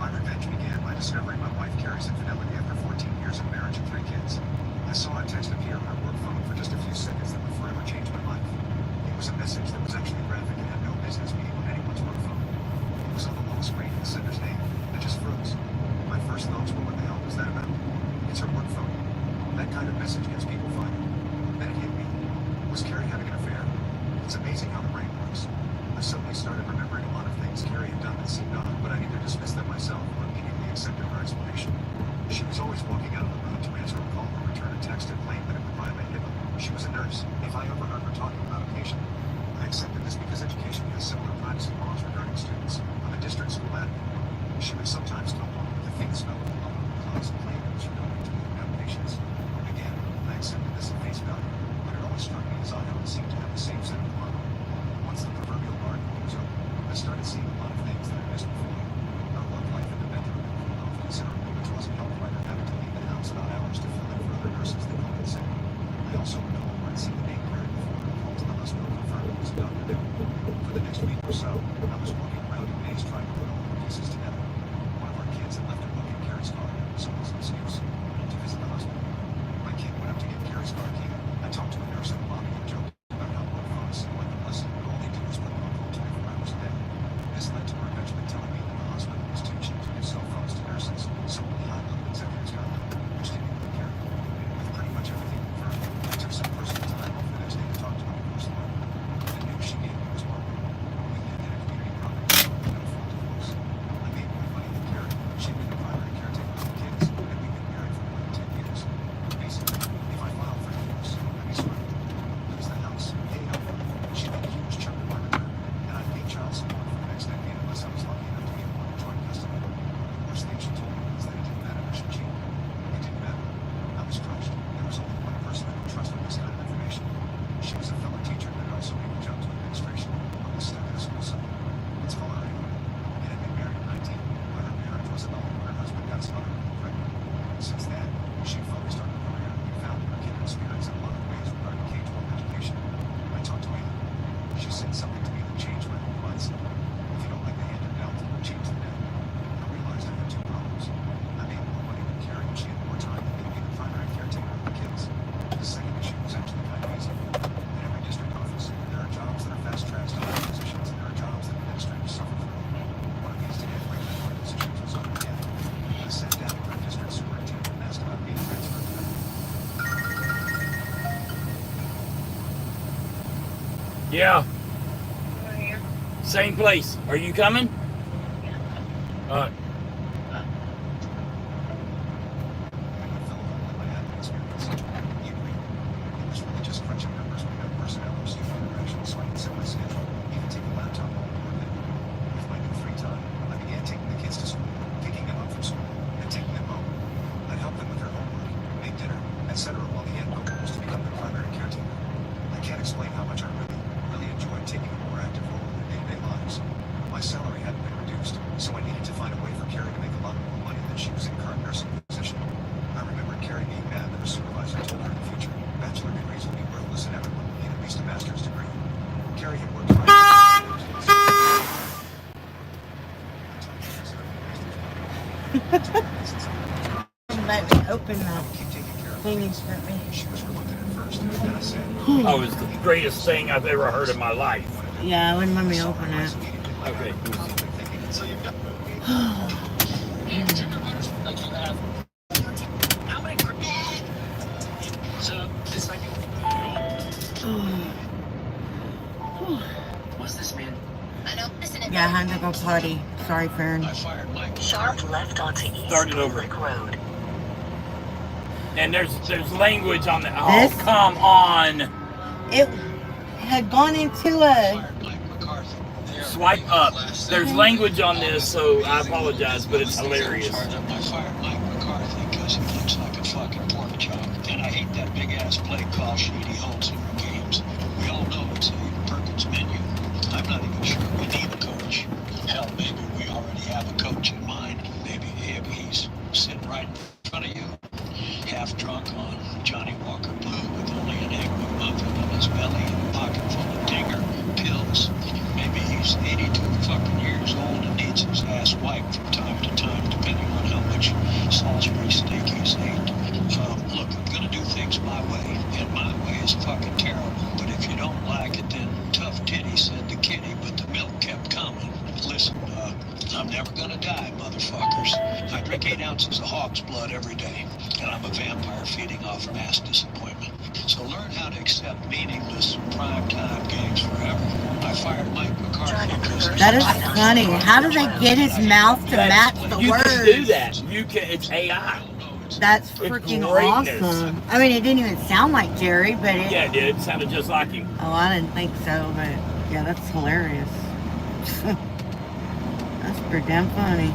My revenge began by discovering my wife Carrie's infidelity after 14 years of marriage and 3 kids. I saw a text appear on her work phone for just a few seconds that would forever change my life. It was a message that was actually graphic and had no business being on anyone's work phone. It was on the long screen and the sender's name. I just froze. My first thoughts were, what the hell was that about? It's her work phone. That kind of message gets people fired. Then it hit me. Was Carrie having an affair? It's amazing how the brain works. I suddenly started remembering a lot of things Carrie had done that seemed odd, but I either dismissed them myself or immediately accepted her explanation. She was always walking out of the room to answer a call or return a text and claimed that it would violate HIPAA. She was a nurse. If I overheard her talking about a patient, I accepted this because education has similar privacy laws regarding students. I'm a district school admin. She would sometimes come home with a faint smell of cologne and clothes and claim it was her going to move out patients. Again, I accepted this at face value. But it always struck me as odd how it seemed to have the same set of alarm. Once the proverbial garden was open, I started seeing a lot of things that I missed before. Our love life in the bedroom had cooled off considerably, which wasn't helped by her having to leave the house at odd hours to fill in for other nurses that called in sick. I also recall where I'd seen the name Carrie before and called to the hospital confirming it was a doctor there. For the next week or so, I was walking around in maze trying to put all the pieces together. One of our kids had left her book in Carrie's car, so it was an excuse to visit the hospital. My kid went up to get Carrie's car key. I talked to a nurse in the lobby and joked about how work phones seemed like a blessing, but all they do is put them on call 24 hours a day. This led to her eventually telling me that the hospital was too cheap to give cell phones to nurses, so only high-level executives got them, which didn't include Carrie. With pretty much everything confirmed, I took some personal time off the next day to talk to my divorce lawyer. The news she gave me was welcome. We lived in a community property, so we could afford divorce. I made more money than Carrie. She'd been the primary caretaker of the kids, and we'd been married for more than 10 years. Basically, if I filed for divorce, I'd be screwed. Lose the house, pay out for it. She'd make a huge chunk of my return, and I'd pay child support for the next decade unless I was lucky enough to get one in joint custody. The worst thing she told me was that it didn't matter if she cheated. It didn't matter. I was crushed. There was only one person I could trust with this kind of information. She was a fellow teacher that had also made the jump to administration. I was stuck in a school site. Let's call her anyway. It had been married at 19, but her marriage was annulled when her husband got some other woman pregnant. Since then, she focused on her career and found her kindred spirits in a lot of ways regarding K-12 education. I talked to Anna. She said something to me that changed my whole mindset. If you don't like the hand you're dealt, change the deck. I realized I had 2 problems. I made more money than Carrie, and she had more time than me to be the primary caretaker of the kids. The second issue was actually kind of easy. In every district office, there are jobs that are fast-tracked to higher positions, and there are jobs that administrators suffer from. One of these today, regulatory positions was open again. I sat down with our district superintendent and asked about being transferred to them. Yeah. Same place. Are you coming? My fellow homeland, my admin experience. He agreed. It was really just crunching numbers when no personnel or student interaction, so I could set my schedule, even take a laptop home and work it. With my new free time, I began taking the kids to school, picking them up from school, and taking them home. I'd help them with their homework, make dinner, etc. while the end goal was to become their primary caretaker. I can't explain how much I really enjoyed taking a more active role in their day-to-day lives. My salary hadn't been reduced, so I needed to find a way Let me open the Keep taking care of thing me. in front of me. She was reluctant at first, and then I said, Oh, it's the greatest thing I've ever heard in my life. Yeah, I wouldn't let me open it. Okay. so you've got Like you have. How many? So this might be. What's this, man? Yeah, I had to go potty. Sorry, Fern. I fired Mike. Sharp left onto East Start it over. Public Road. And there's language on the. Oh, This? come on. It had gone into a. Fired Mike McCarthy. Swipe up. There's language on this, so I apologize, but it's hilarious. I fired Mike McCarthy because he looks like a fucking pork chop. And I hate that big ass play call sheet he holds in the games. We all know it's a Perkins menu. I'm not even sure we need a coach. Hell, maybe we already have a coach in mind. Maybe he's sitting right in front of you, half drunk on Johnny Walker Blue with only an egg muffin in his belly and a pocket full of dinger pills. Maybe he's 82 fucking years old and needs his ass wiped from time to time, depending on how much Salisbury steak he's ate. Look, I'm gonna do things my way, and my way is fucking terrible. But if you don't like it, then tough titty said the kitty, but the milk kept coming. Listen, I'm never gonna die, motherfuckers. I drink 8 ounces of hog's blood every day, and I'm a vampire feeding off mass disappointment. So learn how to accept meaningless primetime games forever. I fired Mike McCarthy because That is funny. How do they get his mouth to match the You words? can do that. You can. It's AI. That's It's freaking greatness. awesome. I mean, it didn't even sound like Jerry, but it. Yeah, it did. It sounded just like him. Oh, I didn't think so, but yeah, that's hilarious. That's pretty damn funny.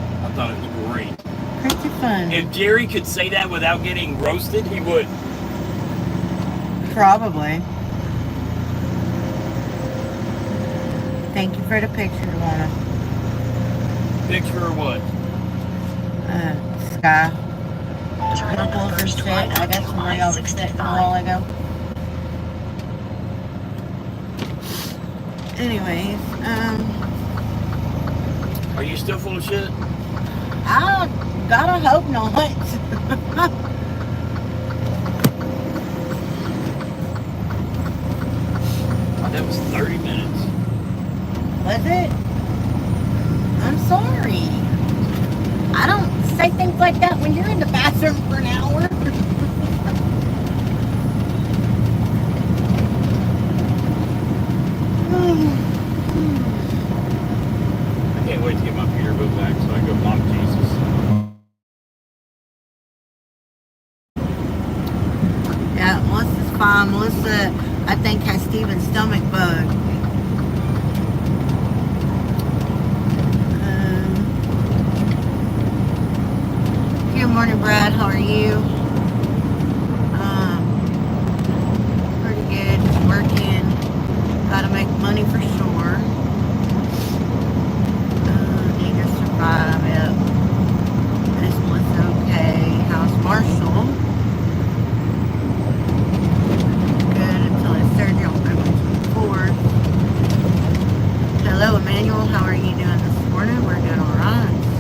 I thought it was great. Pretty funny. If Jerry could say that without getting roasted, he would. Probably. Thank you for the picture, Pawna. Picture or what? Sky. Turn Purple on the and first shit. right I got onto some real shit a while I-65. ago. Anyways, Are you still full of shit? I gotta hope not. That was 30 minutes. Was it? I'm sorry. I don't say things like that when you're in the bathroom for an hour. I can't wait to get my Peterbilt back so I can go mock Jesus. Yeah, Melissa's fine. Melissa, I think, has Steven's stomach bug. Good morning, Brad. How are you? Pretty good. Just working. Gotta make money for sure. Need to survive it. Is Melissa okay? How's Marshall? Good until his surgery on February 24th. Hello, Emmanuel. How are you doing this morning? We're doing all right.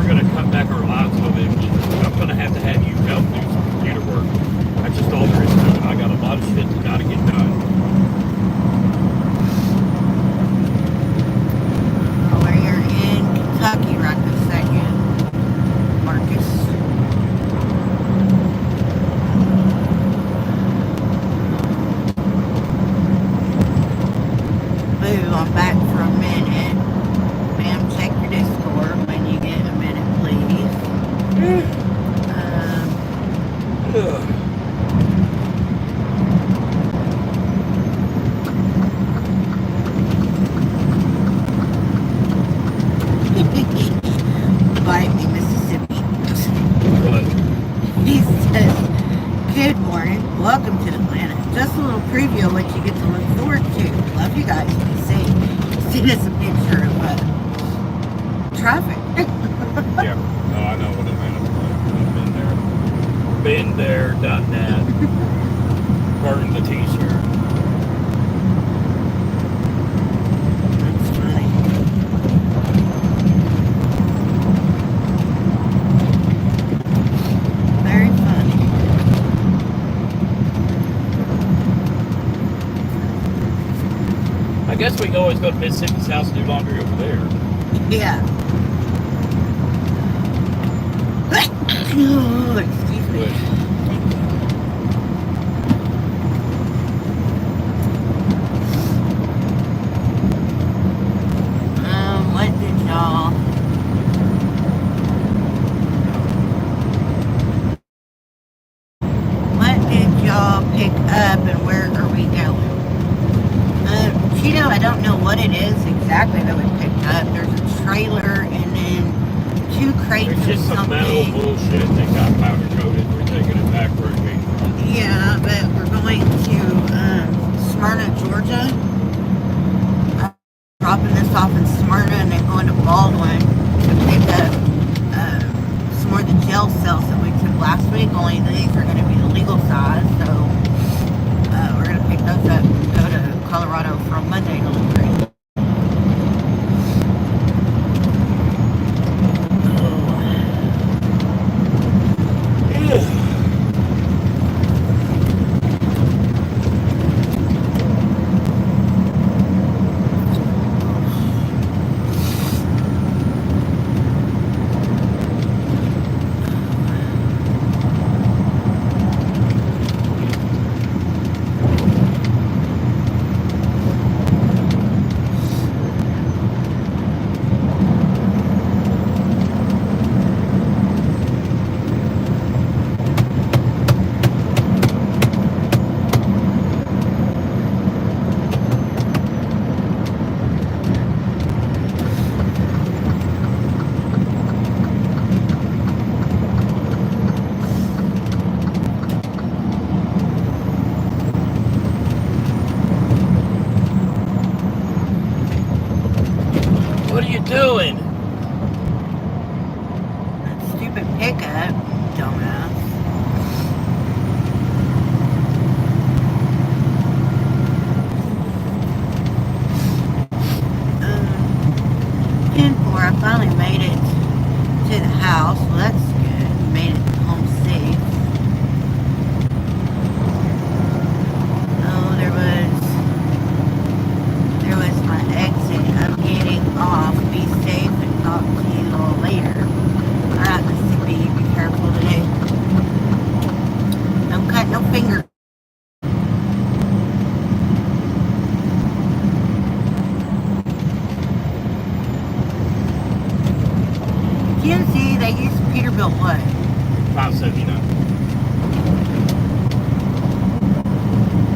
going to cut back our lives a little bit. I'm going to have you help do some computer work. That's just all there is to it. I got a lot of shit that got to get done. We're in Kentucky right this second, Marcus. Boo, I'm back for a minute. Ma'am, check your Discord when you get a minute, please. Bite me, Mississippi. But He says, good morning, welcome to the planet. Just a little preview of what you get to look forward to. Love you guys. Be safe. Send us a picture of traffic. yeah, no, I know what it meant. I've been there, done that. Burned the t-shirt. That's funny. Very funny. I guess we can always go to Mississippi's house and do laundry over there. Yeah. Oh, excuse me. What did y'all... What did y'all pick up and where are we going? Cheeto, I don't know what it is exactly that we picked up. There's a trailer and then 2 crates It's of just some metal something. bullshit that got powder coated. We're taking it back for a game. Yeah, but we're going to Smyrna, Georgia. Dropping this off in Smyrna and then going to Baldwin to pick up some more of the gel cells that we took last week. Only these are going to be the legal size, so we're going to pick those up and go to Colorado from Monday to Linktree. What are you doing? That stupid pickup, dumbass. 10-4, I finally made it to the house. Well, that's good. Made it home safe. Oh, there was my exit. I'm getting off. Be safe and talk to you all later. Alright, Mississippi, be careful today. Don't cut no fingers. GMC, they use Peterbilt what? 579.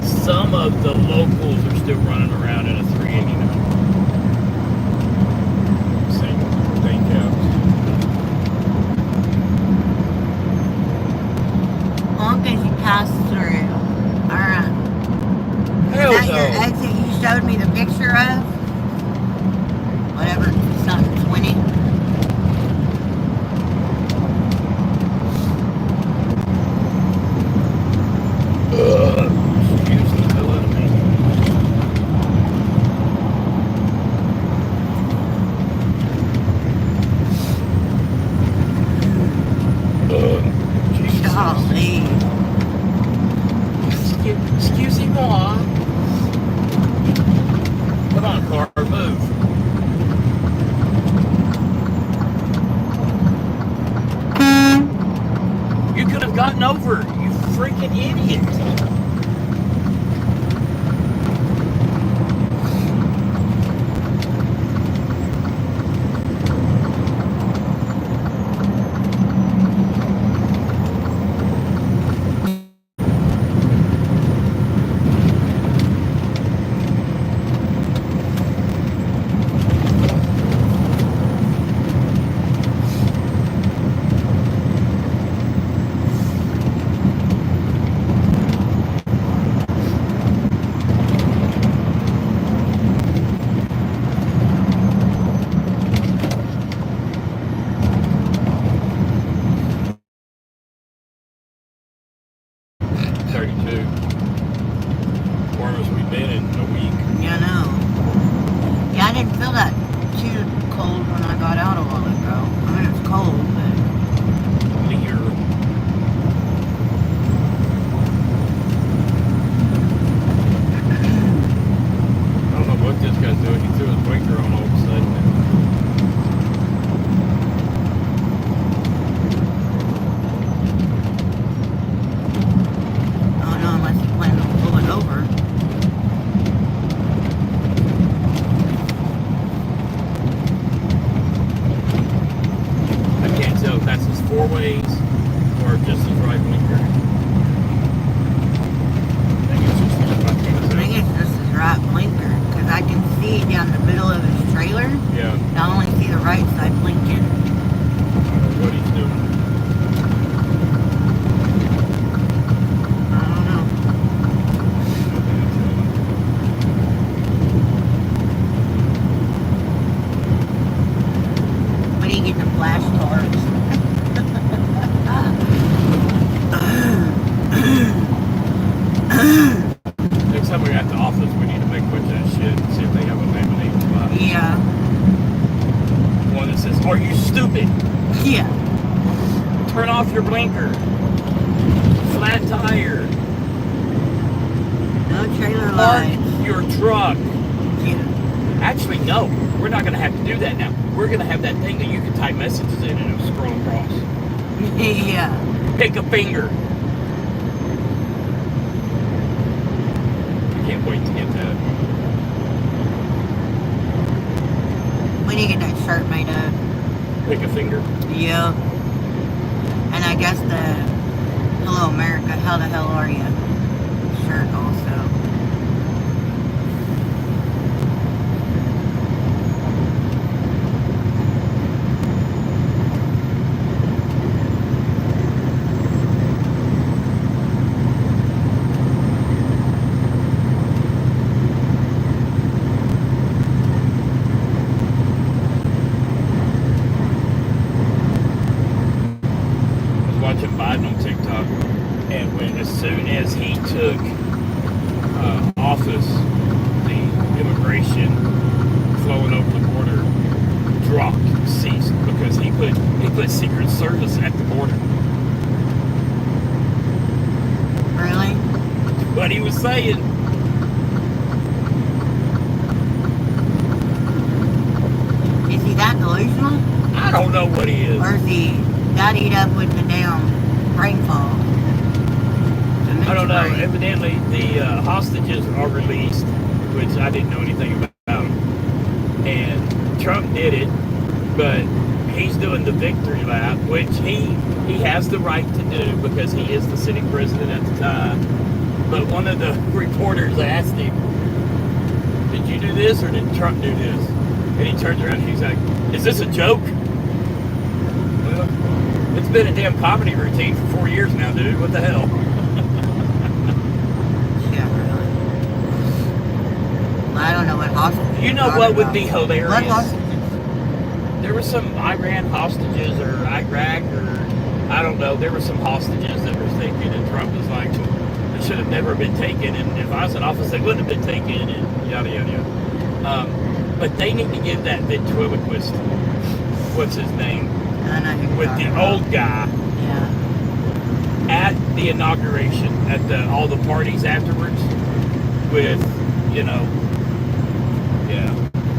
Some of the locals are still running around in a 389. Same thing counts. Long as you pass through. Alright. Hell Is that no. your exit you showed me the picture of? Whatever, something 20. Excuse the hell out of me. gotten over, you freaking idiot. Pick a finger. I can't wait to get that. We need to get that shirt made up. Pick a finger? Yeah. And I guess the Hello America, how the hell are you? Shirt also. Office, the immigration flowing over the border dropped, ceased, because he put Secret Service at the border. Really? What he was saying. Is he that delusional? I don't know what he is. Or is he that eat up with the damn rainfall? I don't know. Evidently, the hostages are released, which I didn't know anything about. And Trump did it, but he's doing the victory lap, which he has the right to do because he is the sitting president at the time. But one of the reporters asked him, "Did you do this or did Trump do this?" And he turns around and he's like, "Is this a joke?" Well, it's been a damn comedy routine for 4 years now, dude. What the hell? I don't know what hostages. You know what would be hilarious? What hostages? There were some Iran hostages or Iraq or I don't know. There were some hostages that were taken, and Trump was like, "They should have never been taken." And if I was in office, they wouldn't have been taken, and yada yada yada. But they need to give that ventriloquist, what's his name, with the old guy, at the inauguration, at all the parties afterwards, with, you know.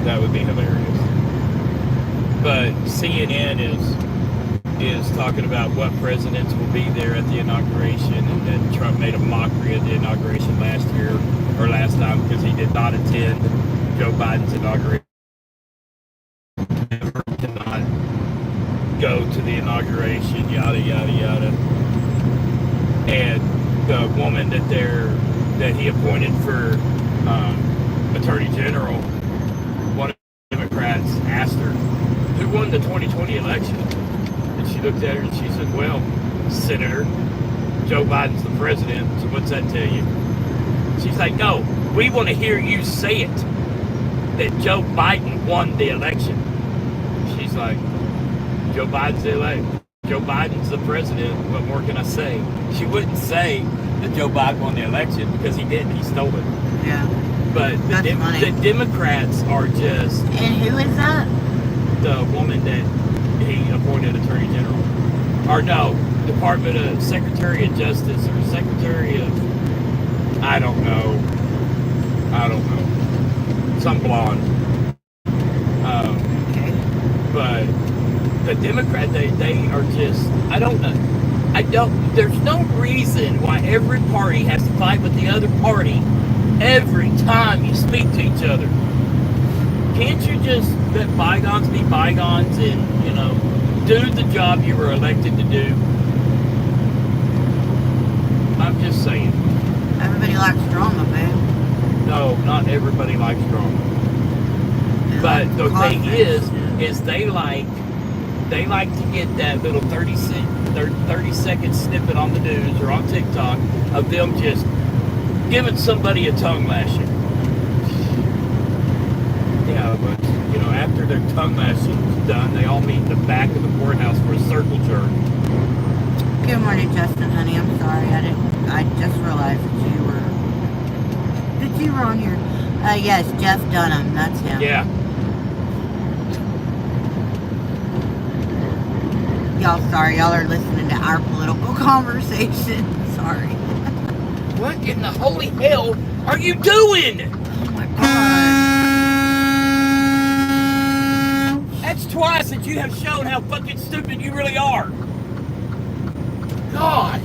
That would be hilarious. But CNN is talking about what presidents will be there at the inauguration, and then Trump made a mockery of the inauguration last year or last time because he did not attend Joe Biden's inauguration. Never did not go to the inauguration, yada yada yada. And the woman that he appointed for Attorney General, one of the Democrats asked her, "Who won the 2020 election?" And she looked at her and she said, "Well, Senator, Joe Biden's the president, so what's that tell you?" She's like, "No, we want to hear you say it, that Joe Biden won the election." She's like, "Joe Biden's Joe Biden's the president, what more can I say?" She wouldn't say that Joe Biden won the election because he didn't, he stole it. Yeah. But the Democrats are just... And who is that? The woman that he appointed Attorney General. Or no, Department of Secretary of Justice or Secretary of... I don't know. Some blonde. Okay. But the Democrat, they are just... I don't know. There's no reason why every party has to fight with the other party every time you speak to each other. Can't you just let bygones be bygones and, do the job you were elected to do? I'm just saying. Everybody likes drama, man. No, not everybody likes drama. But the thing is they like to get that little 30-second snippet on the news or on TikTok of them just giving somebody a tongue lashing. Yeah, but after their tongue lashing is done, they all meet in the back of the courthouse for a circle jerk. Good morning, Justin, honey. I'm sorry, I just realized that you were on here. Yes, Jeff Dunham, that's him. Yeah. Y'all, sorry, y'all are listening to our political conversation. Sorry. What in the holy hell are you doing? Oh my God. That's twice that you have shown how fucking stupid you really are. God.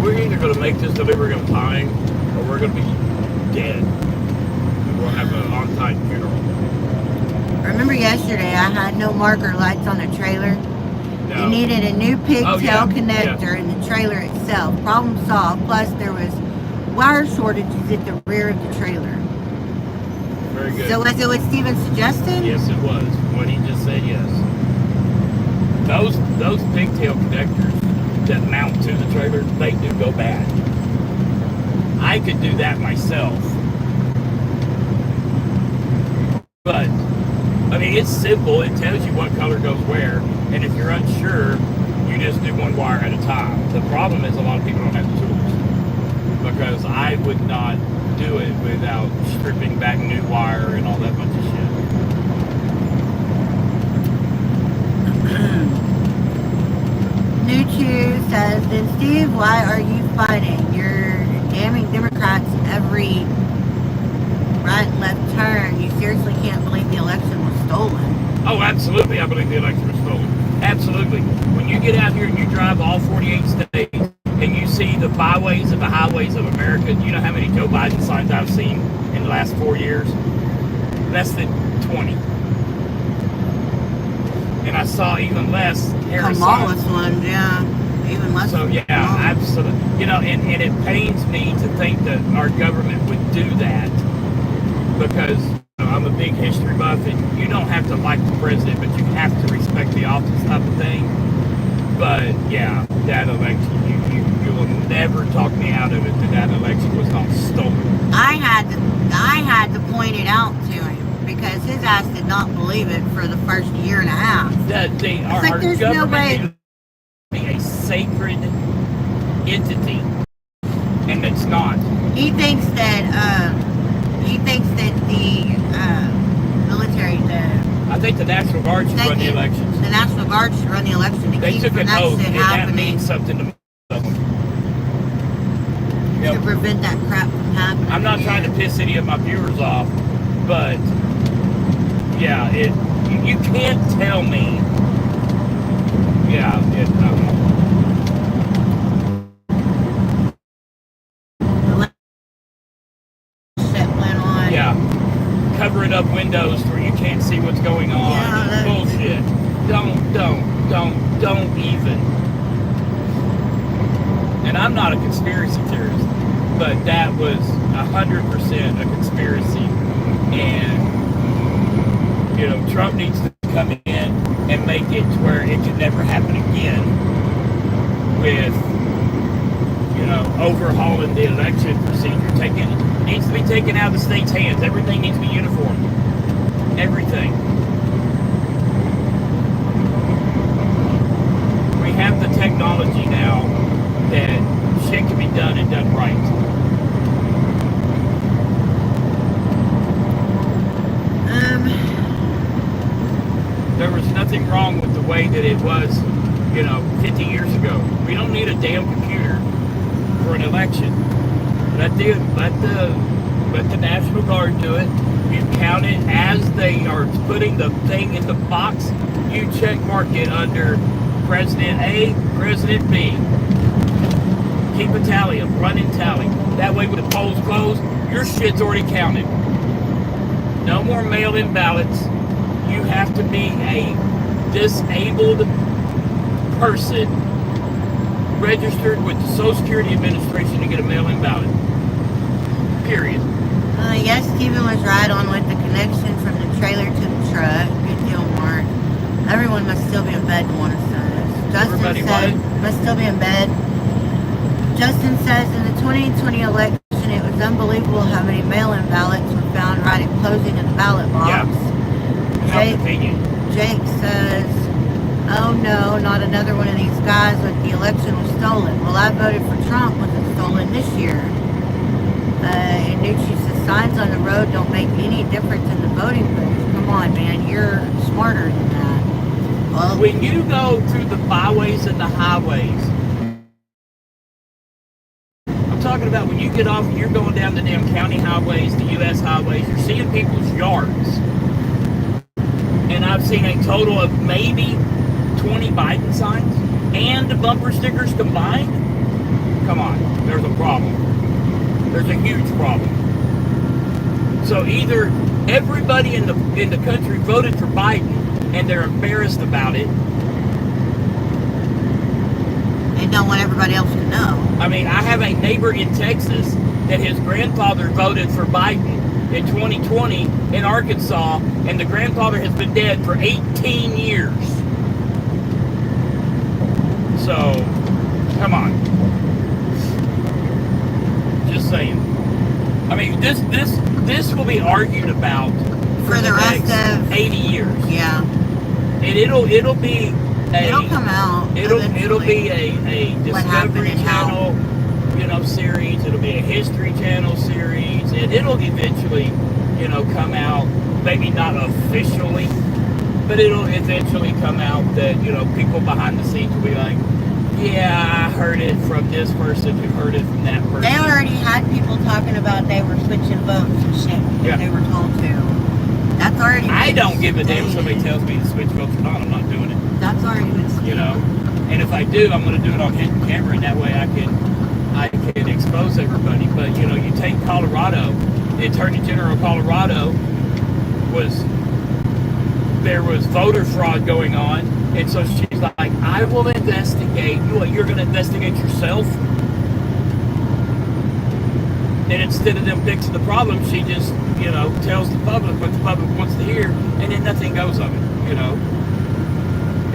We're either going to make this delivery on time or we're going to be dead. And we'll have an on-time funeral. Remember yesterday I had no marker lights on the trailer? No. You needed a new pigtail connector Yeah. in the trailer itself. Problem solved. Plus there was wire shortages at the rear of the trailer. Very good. So was it what Steven suggested? Yes, it was. What he just said, yes. Those pigtail connectors that mount to the trailer, they do go bad. I could do that myself. But, I mean, it's simple. It tells you what color goes where. And if you're unsure, you just do one wire at a time. The problem is a lot of people don't have the tools. Because I would not do it without stripping back new wire and all that bunch of shit. New Chew says, then Steve, why are you fighting? You're damning Democrats every right and left turn. You seriously can't believe the election was stolen. Oh, absolutely. I believe the election was stolen. Absolutely. When you get out here and you drive all 48 states and you see the byways and the highways of America, you know how many Joe Biden signs I've seen in the last 4 years? Less than 20. And I saw even less Harris Kamala's signs. one, yeah. Even less. So, yeah, absolutely. And it pains me to think that our government would do that because I'm a big history buff, and you don't have to like the president, but you have to respect the office type of thing. But yeah, that election, you will never talk me out of it that election was not stolen. I had to point it out to him because his ass did not believe it for the first year and a half. Our there's no way. government is a sacred entity, and it's not. He thinks that the military, I think the National Guard should run the elections. The National Guard should run the election to They keep took from an that oath, shit and that happening. means something to me. to prevent that crap from happening. I'm not trying to piss any of my viewers off, but yeah, you can't tell me. Yeah, shit went on. Yeah, covering up windows where you can't see what's going on. Yeah, Bullshit. Don't even. And I'm not a conspiracy theorist, but that was 100% a conspiracy. And Trump needs to come in and make it to where it can never happen again with, overhauling the election procedure. Needs to be taken out of the state's hands. Everything needs to be uniform. Everything. We have the technology now that shit can be done and done right. There was nothing wrong with the way that it was, 50 years ago. We don't need a damn computer for an election. Let the National Guard do it. You count it as they are putting the thing in the box. You check mark it under President A, President B. Keep a tally, a running tally. That way when the polls close, your shit's already counted. No more mail-in ballots. You have to be a disabled person registered with the Social Security Administration to get a mail-in ballot. Period. Yes, Stephen was right on with the connection from the trailer to the truck. Good deal, Mark. Everyone must still be in bed, Pawna says. Justin said, must still be in bed. Justin says, in the 2020 election, it was unbelievable how many mail-in ballots were found right at closing of the ballot box. Yeah. Jake says, oh no, not another one of these guys with the election was stolen. Well, I voted for Trump. Was it stolen this year? And Nucci says, signs on the road don't make any difference in the voting booth. Come on, man, you're smarter than that. Well, when you go through the byways and the highways, I'm talking about when you get off and you're going down the damn county highways, the U.S. highways, you're seeing people's yards. And I've seen a total of maybe 20 Biden signs and the bumper stickers combined. Come on, there's a problem. There's a huge problem. So either everybody in the country voted for Biden and they're embarrassed about it. They don't want everybody else to know. I mean, I have a neighbor in Texas that his grandfather voted for Biden in 2020 in Arkansas, and the grandfather has been dead for 18 years. So, come on. Just saying. I mean, this will be argued about for the rest of 80 years. Yeah. And it'll be it'll come out. It'll be a Discovery Channel, series. It'll be a History Channel series, and it'll eventually, come out. Maybe not officially, but it'll eventually come out that people behind the scenes will be like, yeah, I heard it from this person who heard it from that person. They already had people talking about they were switching votes and shit. Yeah. They were told to. That's already. I don't give a damn if somebody tells me to switch votes or not. I'm not doing it. That's already been stated. And if I do, I'm going to do it on hidden camera, and that way I can expose everybody. But you take Colorado, the Attorney General of Colorado there was voter fraud going on, and so she's like, I will investigate. You're going to investigate yourself? And instead of them fixing the problem, she just tells the public what the public wants to hear, and then nothing goes of it.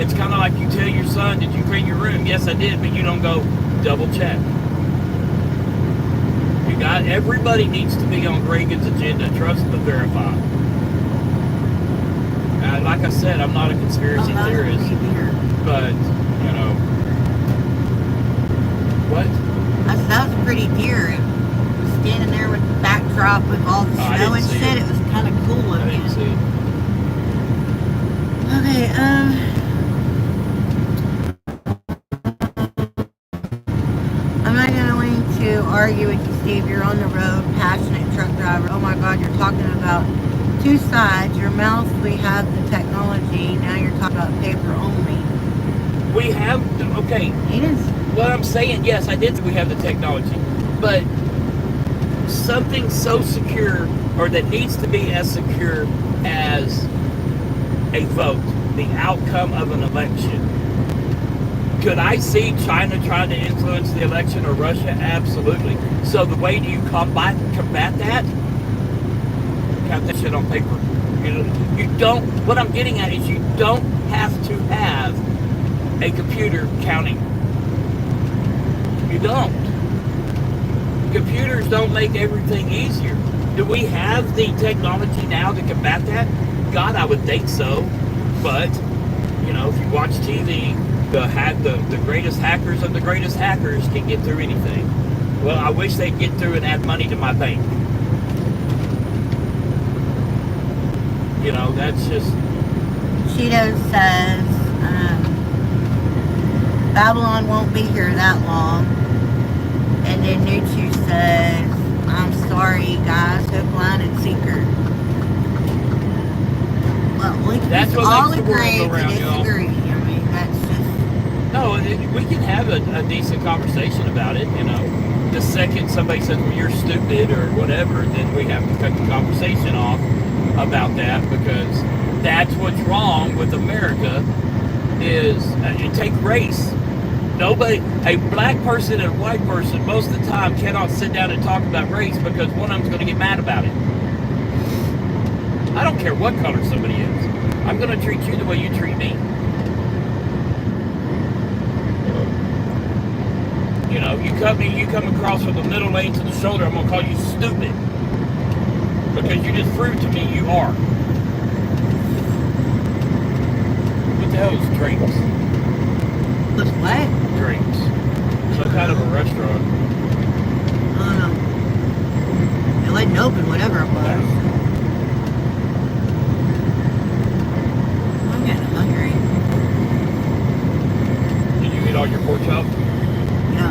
It's kind of like you tell your son, did you clean your room? Yes, I did, but you don't go double check. Everybody needs to be on Reagan's agenda. Trust but verify. Like I said, I'm not a conspiracy theorist, but what? That was a pretty deer. It was standing there with the backdrop with all the snow and shit. It was kind of cool looking. I didn't see it. Okay, I'm not going to argue with you, Steve. You're on the road, passionate truck driver. Oh my God, you're talking about two sides. Your mouth, we have the technology. Now you're talking about paper only. We have, okay. It is. What I'm saying, yes, I did say we have the technology. But something so secure, or that needs to be as secure as a vote, the outcome of an election. Could I see China trying to influence the election, or Russia? Absolutely. So the way do you combat that? Count that shit on paper. You don't, what I'm getting at is you don't have to have a computer counting. You don't. Computers don't make everything easier. Do we have the technology now to combat that? God, I would think so. But, you know, if you watch TV, the greatest hackers of the greatest hackers can get through anything. Well, I wish they'd get through and add money to my bank. You know, that's just... Cheeto says, Babylon won't be here that long. And then Nuchu says, I'm sorry, guys, hook, line, and sinker. Well, we that's what all makes the world agree go to round, disagree. y'all. I mean, that's just... No, we can have a decent conversation about it, you know. The second somebody says, well, you're stupid or whatever, then we have to cut the conversation off about that, because that's what's wrong with America is, take race. Nobody, a black person and a white person most of the time cannot sit down and talk about race because one of them's going to get mad about it. I don't care what color somebody is. I'm going to treat you the way you treat me. You know, you come across with the middle lane to the shoulder, I'm going to call you stupid. Because you just proved to me you are. What the hell is Drake's? What's what? Drake's. Some kind of a restaurant. I don't know. It wasn't open, whatever it was. I'm getting hungry. Did you eat all your pork chop? No.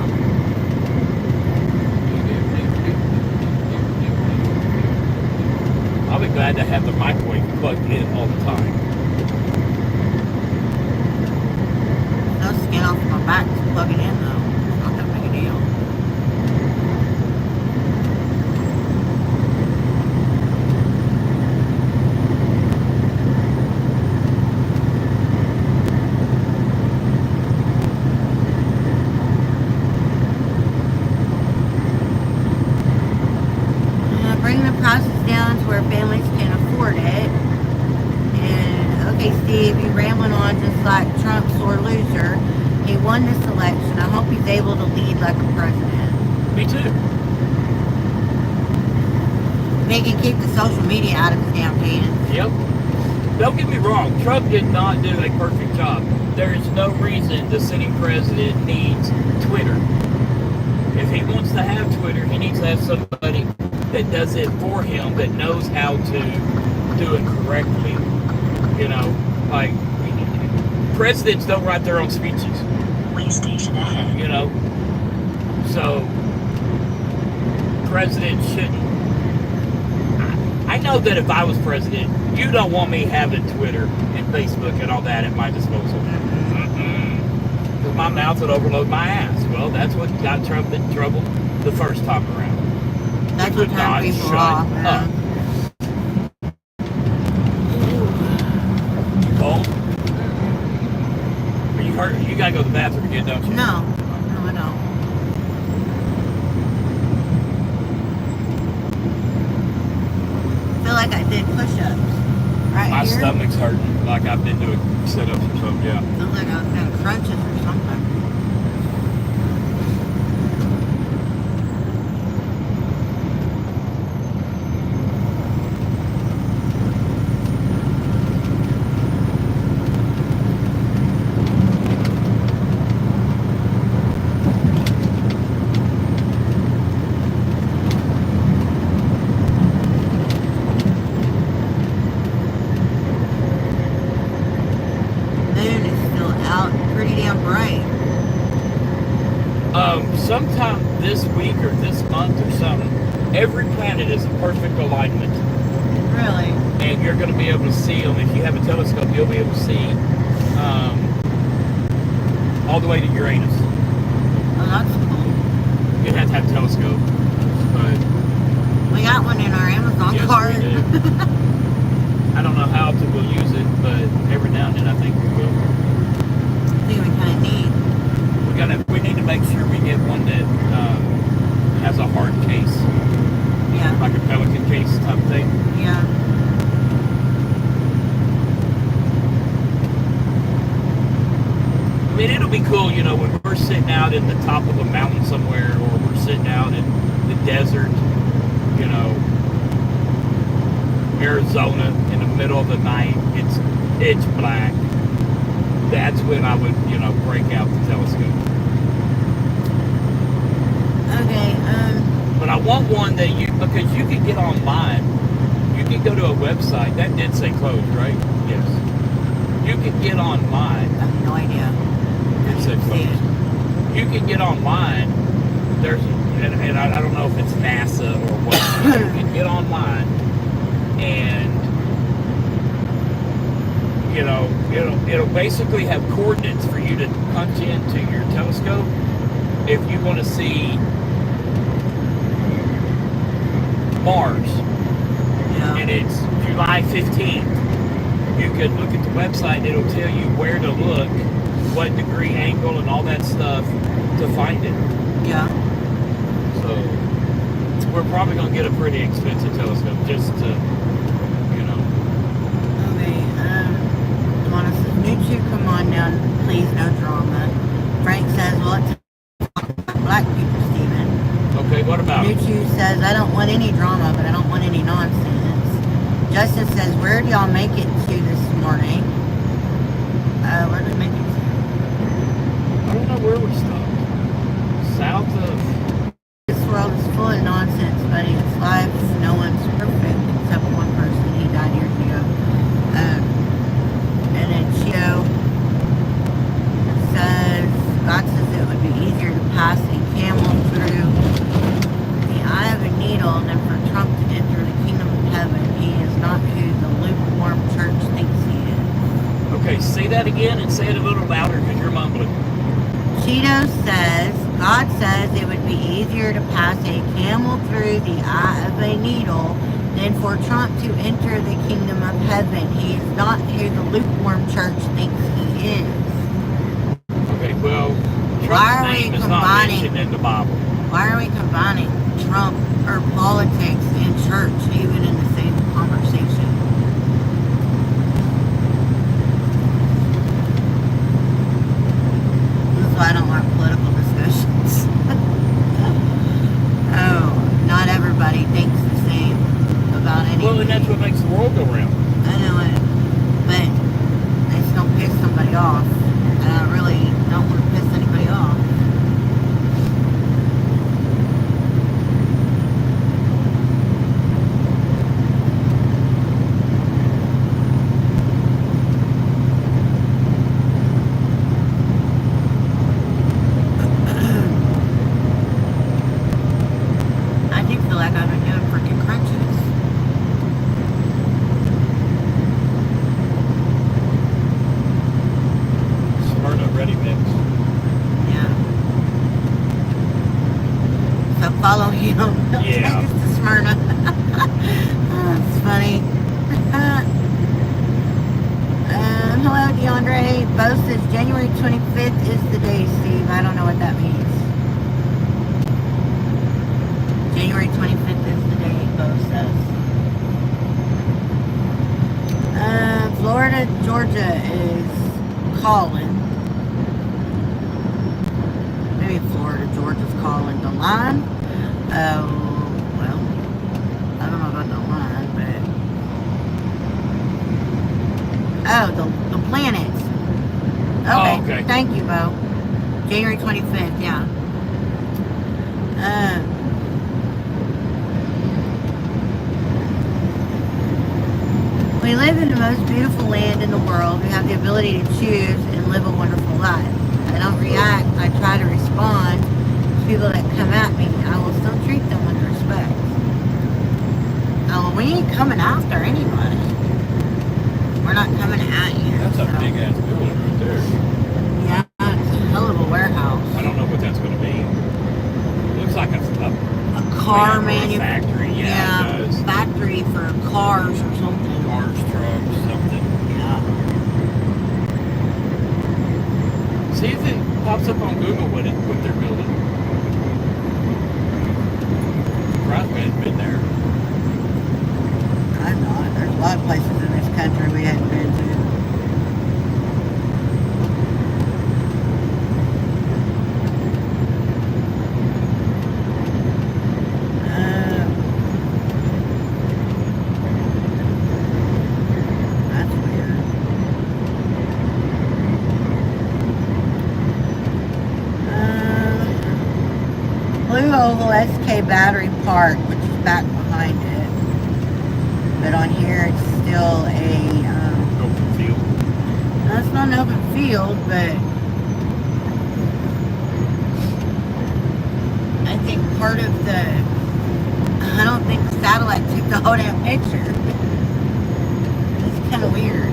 I'll be glad to have the microwave plugged in all the time. No skin off my back to plug it in, though. It's not that big a deal. Bring the prices down to where families can afford it. And, okay, Steve, you rambling on just like Trump's sore loser. He won this election. I hope he's able to lead like a president. Me too. They can keep the social media out of his damn hands. Yep. Don't get me wrong, Trump did not do a perfect job. There is no reason the sitting president needs Twitter. If he wants to have Twitter, he needs to have somebody that does it for him, that knows how to do it correctly. You know, like, presidents don't write their own speeches. Way station ahead. You know, so presidents shouldn't. I know that if I was president, you don't want me having Twitter and Facebook and all that at my disposal. Because my mouth would overload my ass. Well, that's what got Trump in trouble the first time around. That's what turned people off, man. You cold? Are you hurt? You gotta go to the bathroom again, don't you? No. No, I don't. I feel like I did push-ups. Right My here. stomach's hurting, like I've been doing sit-ups or something, yeah. Feels like I was doing crunches or something. Moon is still out, pretty damn bright. Every planet is a perfect alignment. Really? And you're going to be able to see them. If you have a telescope, you'll be able to see all the way to Uranus. Oh, that's cool. You'd have to have a telescope. But We got one in our Amazon yes, cart. we do. I don't know how often we'll use it, but every now and then I think we will. I think we kind of need. We need to make sure we get one that has a hard case, Yeah. like a Pelican case type thing. Yeah. I mean, it'll be cool, you know, when we're sitting out in the top of a mountain somewhere, or we're sitting out in the desert, you know, Arizona in the middle of the night, it's pitch black. That's when I would, you know, break out the telescope. Okay. But I want one that because you can get online, you can go to a website, that did say closed, right? Yes. You can get online. I have no idea. It said closed. You can get online, and I don't know if it's NASA or what, you can get online and, you know, it'll basically have coordinates for you to punch into your telescope if you want to see Mars. Yeah. And it's July 15th. You could look at the website, it'll tell you where to look, what degree, angle, and all that stuff to find it. Yeah. So we're probably going to get a pretty expensive telescope just to, you know. Okay. Mona says, Nuchu, come on down, please, no drama. Frank says, well, it's black people, Steven. Okay, what about it? Nuchu says, I don't want any drama, but I don't want any nonsense. Justin says, where do y'all make it to this morning? Where did we make it to? I don't know where we stopped. South of... This world is full of nonsense, buddy. It's life. No one's perfect except one person. He died years ago. And then Chio says, God says it would be easier to pass a camel through the eye of a needle than for Trump to enter the kingdom of heaven. He is not who the lukewarm church thinks he is. Okay, say that again and say it a little louder because you're mumbling. Cheeto says, God says it would be easier to pass a camel through the eye of a needle than for Trump to enter the kingdom of heaven. He is not who the lukewarm church thinks he is. Okay, well, Why Trump's are we name is not combining- mentioned in the Bible. Why are we combining Trump or politics and church even in the same conversation? This is why I don't like political discussions. Oh, not everybody thinks the same about anything. Well, and that's what makes the world go round. I know it, but they still piss somebody off, and I really don't want to piss anybody off. I do feel like I've been doing freaking crunches. Smyrna ready mix. Yeah. So follow him. He'll Yeah. take us to Smyrna. Oh, that's funny. Hello, DeAndre. Bo says January 25th is the day, Steve. I don't know what that means. January 25th is the day, Bo says. Florida, Georgia is calling. Maybe Florida, Georgia's calling the line. Well, I don't know about the line, but... Oh, the planets. Okay. Oh, okay. Thank you, Bo. January 25th, yeah. We live in the most beautiful land in the world. We have the ability to choose and live a wonderful life. I don't react. I try to respond to people that come at me. I will still treat them with respect. We ain't coming after anybody. We're not coming at you. That's a so. big ass building right there. Yeah, it's a hell of a warehouse. I don't know what that's going to be. Looks like a car factory. Yeah, it does. Factory for cars or something. Cars, trucks, something. Yeah. See if it pops up on Google what they're building. Surprised we hadn't been there. I'm not. There's a lot of places in this country we hadn't been to. That's weird. Blue Oval SK Battery Park, which is back behind it. But on here it's still a Open field. no, it's not an open field, but I think part of the I don't think the satellite took the whole damn picture. It's kinda weird.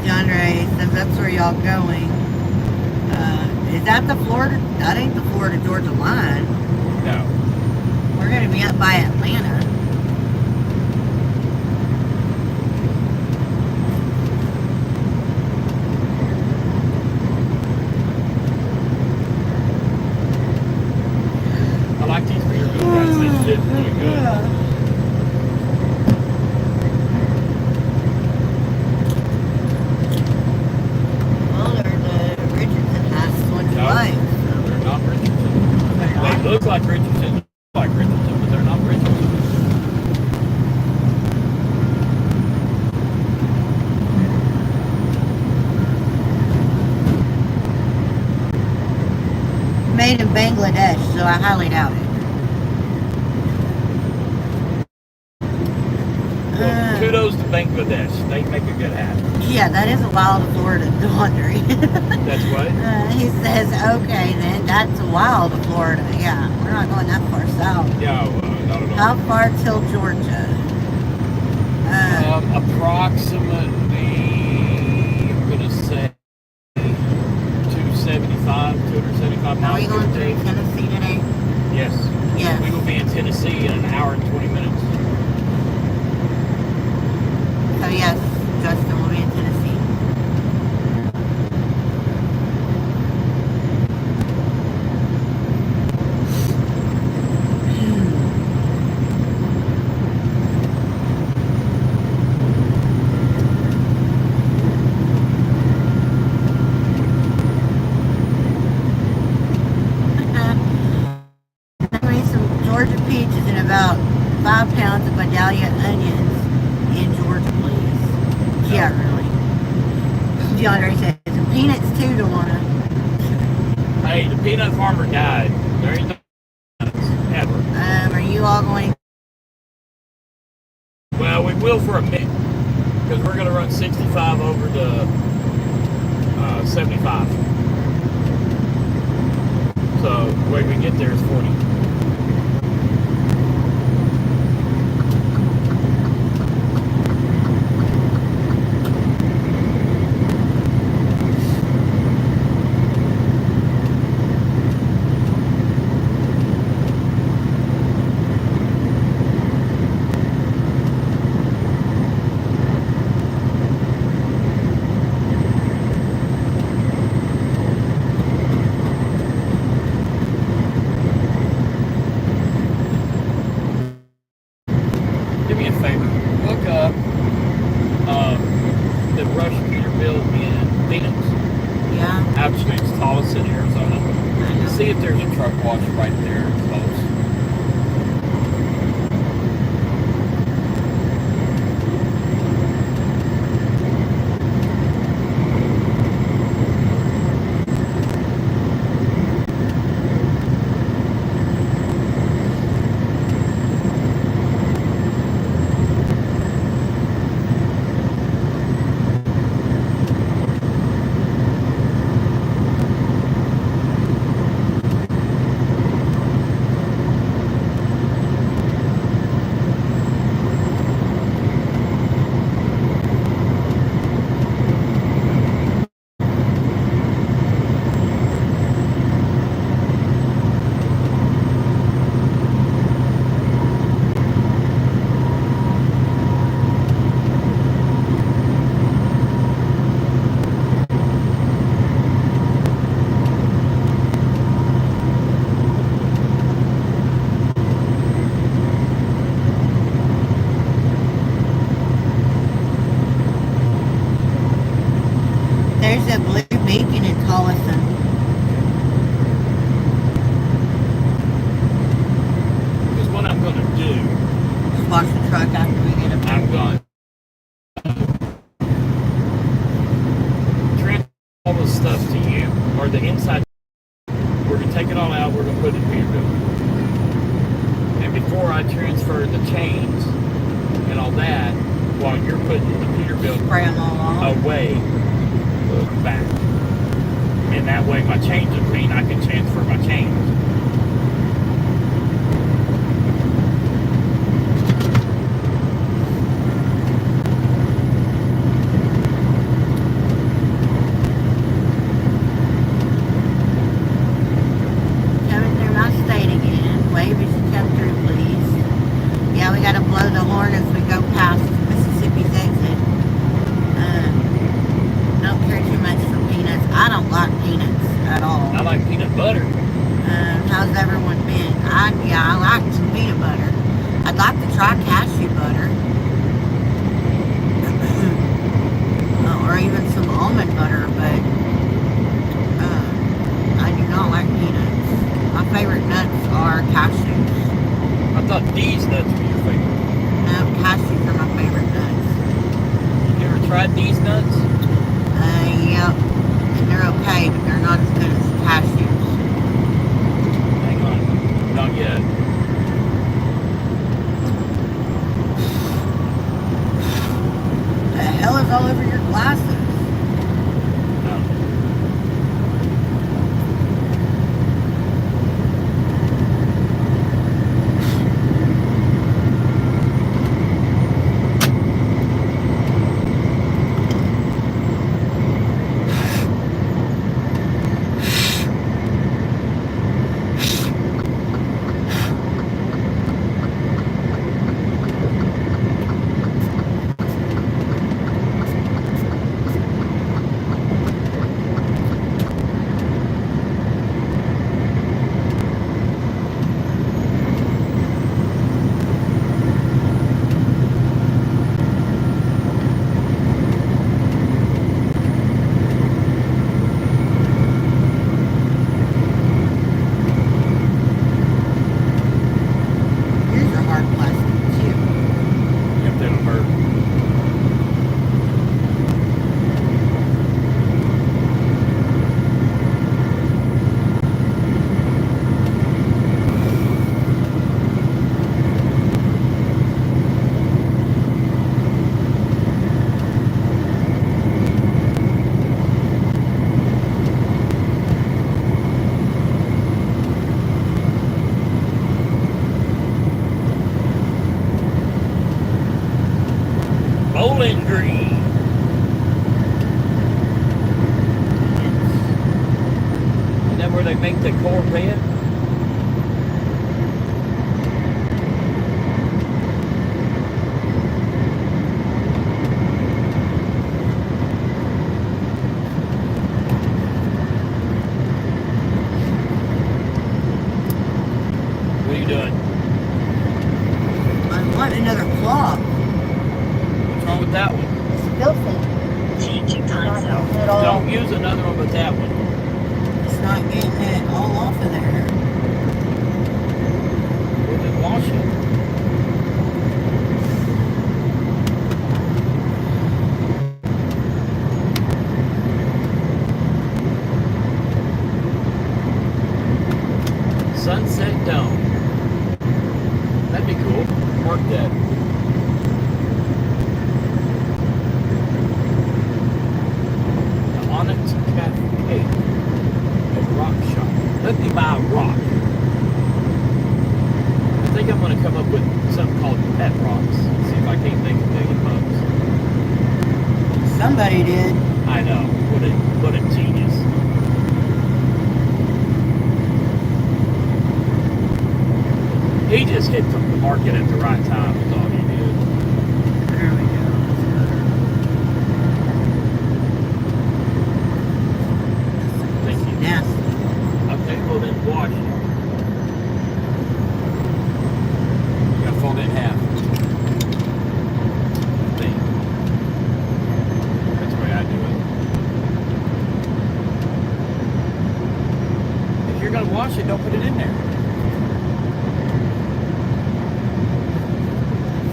John Ray says that's where y'all going. Is that the Florida? That ain't the Florida Georgia line. No. We're gonna be up by Atlanta. I like these beer guys. They fit really good. Well, they're the Richardson hats, what you No. like. They're not Richardson. They look like Richardson, but they're not Richardson. Made in Bangladesh, so I highly doubt it. Well, kudos to Bangladesh. They make a good hat. Yeah, that is a wild Florida laundry. That's what? He says, okay then, that's wild Florida. Yeah, we're not going that far south. Yeah, not at all. How far till Georgia? Approximately, I'm going to say 275 Are miles. we going through Tennessee today? Yes. Yes. We will be in Tennessee in an hour and 20 minutes. So yes, Justin will be in Tennessee. I made some Georgia peaches and about 5 pounds of Vidalia onions in Georgia, please. Yeah, really. DeAndre says, and peanuts too, Delana. Hey, the peanut farmer died. There ain't no peanuts, ever. Are you all going? Well, we will for a minute. Because we're going to run 65 over to 75. So the way we get there is 40. Do me a favor. Look up the Rush Peterbilt in Phoenix. Yeah. Actually, it's tallest in Arizona. I know. See if there's a truck wash right there close. I'll listen. Because what I'm going to do, Just wash the truck after we get it. I'm going to transfer all the stuff to you, or the inside. We're going to take it all out. We're going to put it in Peterbilt. And before I transfer the chains and all that, while you're putting the Peterbilt Spray them all off. away, look back. And that way my chains are clean. I can transfer my chains. Coming through my state again. Wave as you come through, please. Yeah, we gotta blow the horn as we go past Mississippi's exit. Don't care too much for peanuts. I don't like peanuts at all. I like peanut butter. How's everyone been? I like some peanut butter. I'd like to try cashew butter. Or even some almond butter, but I do not like peanuts. My favorite nuts are cashews. I thought these nuts were your favorite. No, cashews are my favorite nuts. You ever tried these nuts? Yep. And they're okay, but they're not as good as cashews. Hang on. Not yet. The hell is all over your glasses? No. Yours are hard plastic too. If they don't hurt. Bowling Green. Isn't that where they make the Corvette? What are you doing? I want another claw. What's wrong with that one? It's filthy. Changing time zone. It all, Don't use another one but that one. it's not getting it all off of there. Well, then wash it. Sunset Dome. That'd be cool. Mark that. The Onyx Cafe at Rock Shop. Let me buy a rock. I think I'm going to come up with something called pet rocks. See if I can't think of million bucks. Somebody did. I know. What a genius. He just hit the market at the right time, is all he did. There we go. Thank you. Nasty. Okay, well then wash it. You gotta fold it in half. I think. That's the way I do it. gonna wash it, don't put it in there.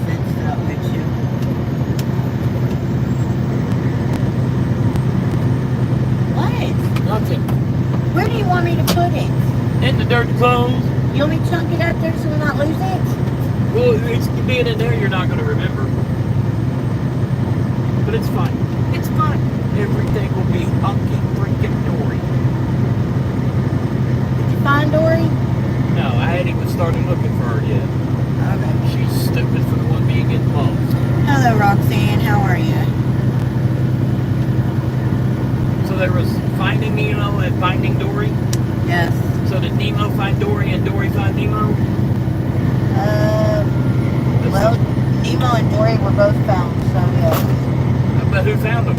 Sense that with you. What? Nothing. Where do you want me to put it? In the dirty clothes. You want me to chunk it up there so we not lose it? Well, it's being in there, you're not gonna remember. But it's fine. It's fine. Everything will be hunky freaking dory. Did you find Dory? No, I hadn't even started looking for her yet. Okay. She's stupid for the one being involved. Hello, Roxanne. How are you? So there was Finding Nemo and Finding Dory. Yes. So did Nemo find Dory and Dory find Nemo? Well, Nemo and Dory were both found, so yes. But who found them?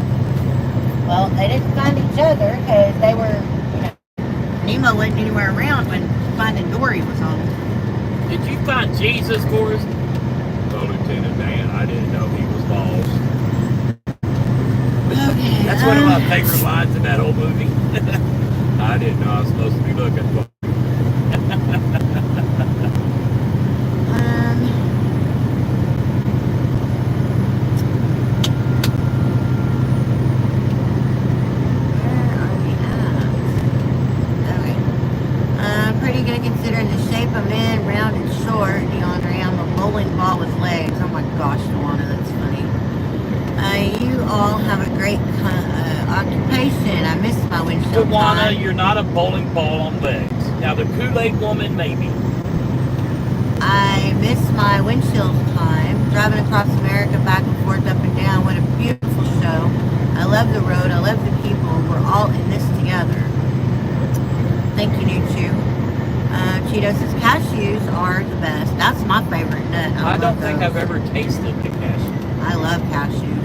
Well, they didn't find each other because they were, Nemo wasn't anywhere around when Finding Dory was on. Did you find Jesus for us? Well, Lieutenant Dan, I didn't know he was lost. Okay. That's one of my favorite lines in that whole movie. I didn't know I was supposed to be looking for. Pretty good considering the shape I'm in, round and short, DeAndre. I'm a bowling ball with legs. Oh my gosh, Pawna, that's funny. You all have a great occupation. I missed my windshield Pawna, time. you're not a bowling ball on legs. Now the Kool-Aid woman, maybe. I miss my windshield time. Driving across America back and forth, up and down. What a beautiful show. I love the road. I love the people. We're all in this together. Thank you, Nuchu. Cheetos says cashews are the best. That's my favorite nut. I don't think those. I've ever tasted the cashew. I love cashews.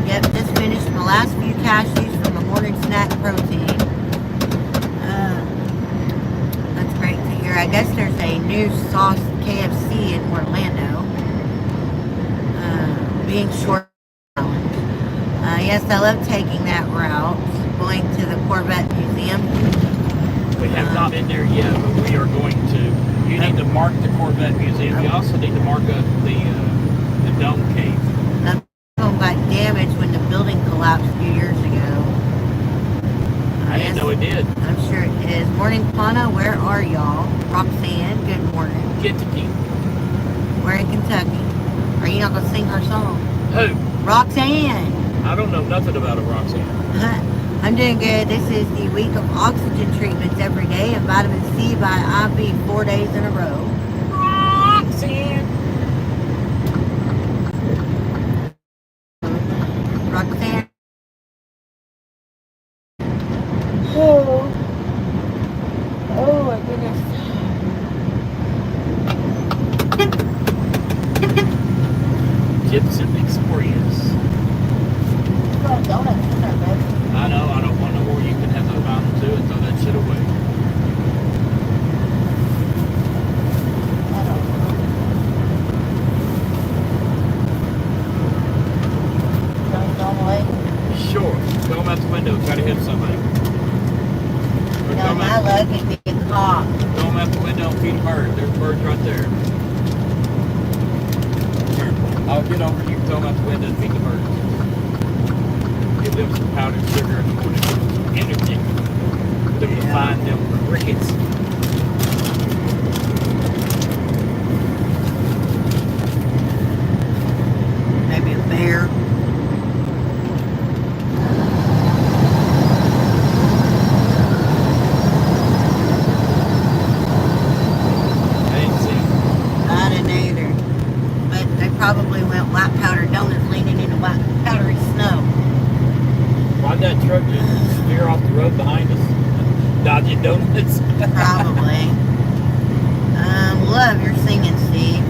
Yep, just finished my last few cashews from the morning snack protein. That's great to hear. I guess there's a new sauce KFC in Orlando. Being short. Yes, I love taking that route. Going to the Corvette Museum. We have not been there yet, but we are going to. You need to mark the Corvette Museum. You also need to mark up the Dome Cave. That home got damaged when the building collapsed a few years ago. I didn't know it did. I'm sure it is. Morning, Pawna. Where are y'all? Roxanne, good morning. Kentucky. We're in Kentucky. Are you not going to sing her song? Who? Roxanne. I don't know nothing about a Roxanne. I'm doing good. This is the week of oxygen treatments every day and vitamin C by IV 4 days in a row. Roxanne. Roxanne. Oh. Oh my goodness. Gypsum Express. Got donuts in there, baby. I know, I don't want no more. You can have the Mountain Dew and throw that shit away. Sure. Throw them out the window. Try to hit somebody. Or No, my luck is being hot. throw them out the window and feed a bird. There's birds right there. Here, I'll get over. You can throw them out the window and feed the birds. Give them some powdered sugar in the morning. Some energy. For them to find them crickets. Maybe a bear. I didn't see them. I didn't either. But they probably went white powder donuts leaning into white powdery snow. Why'd that truck just veer off the road behind us? Dodging donuts? Probably. Love your singing, Steve.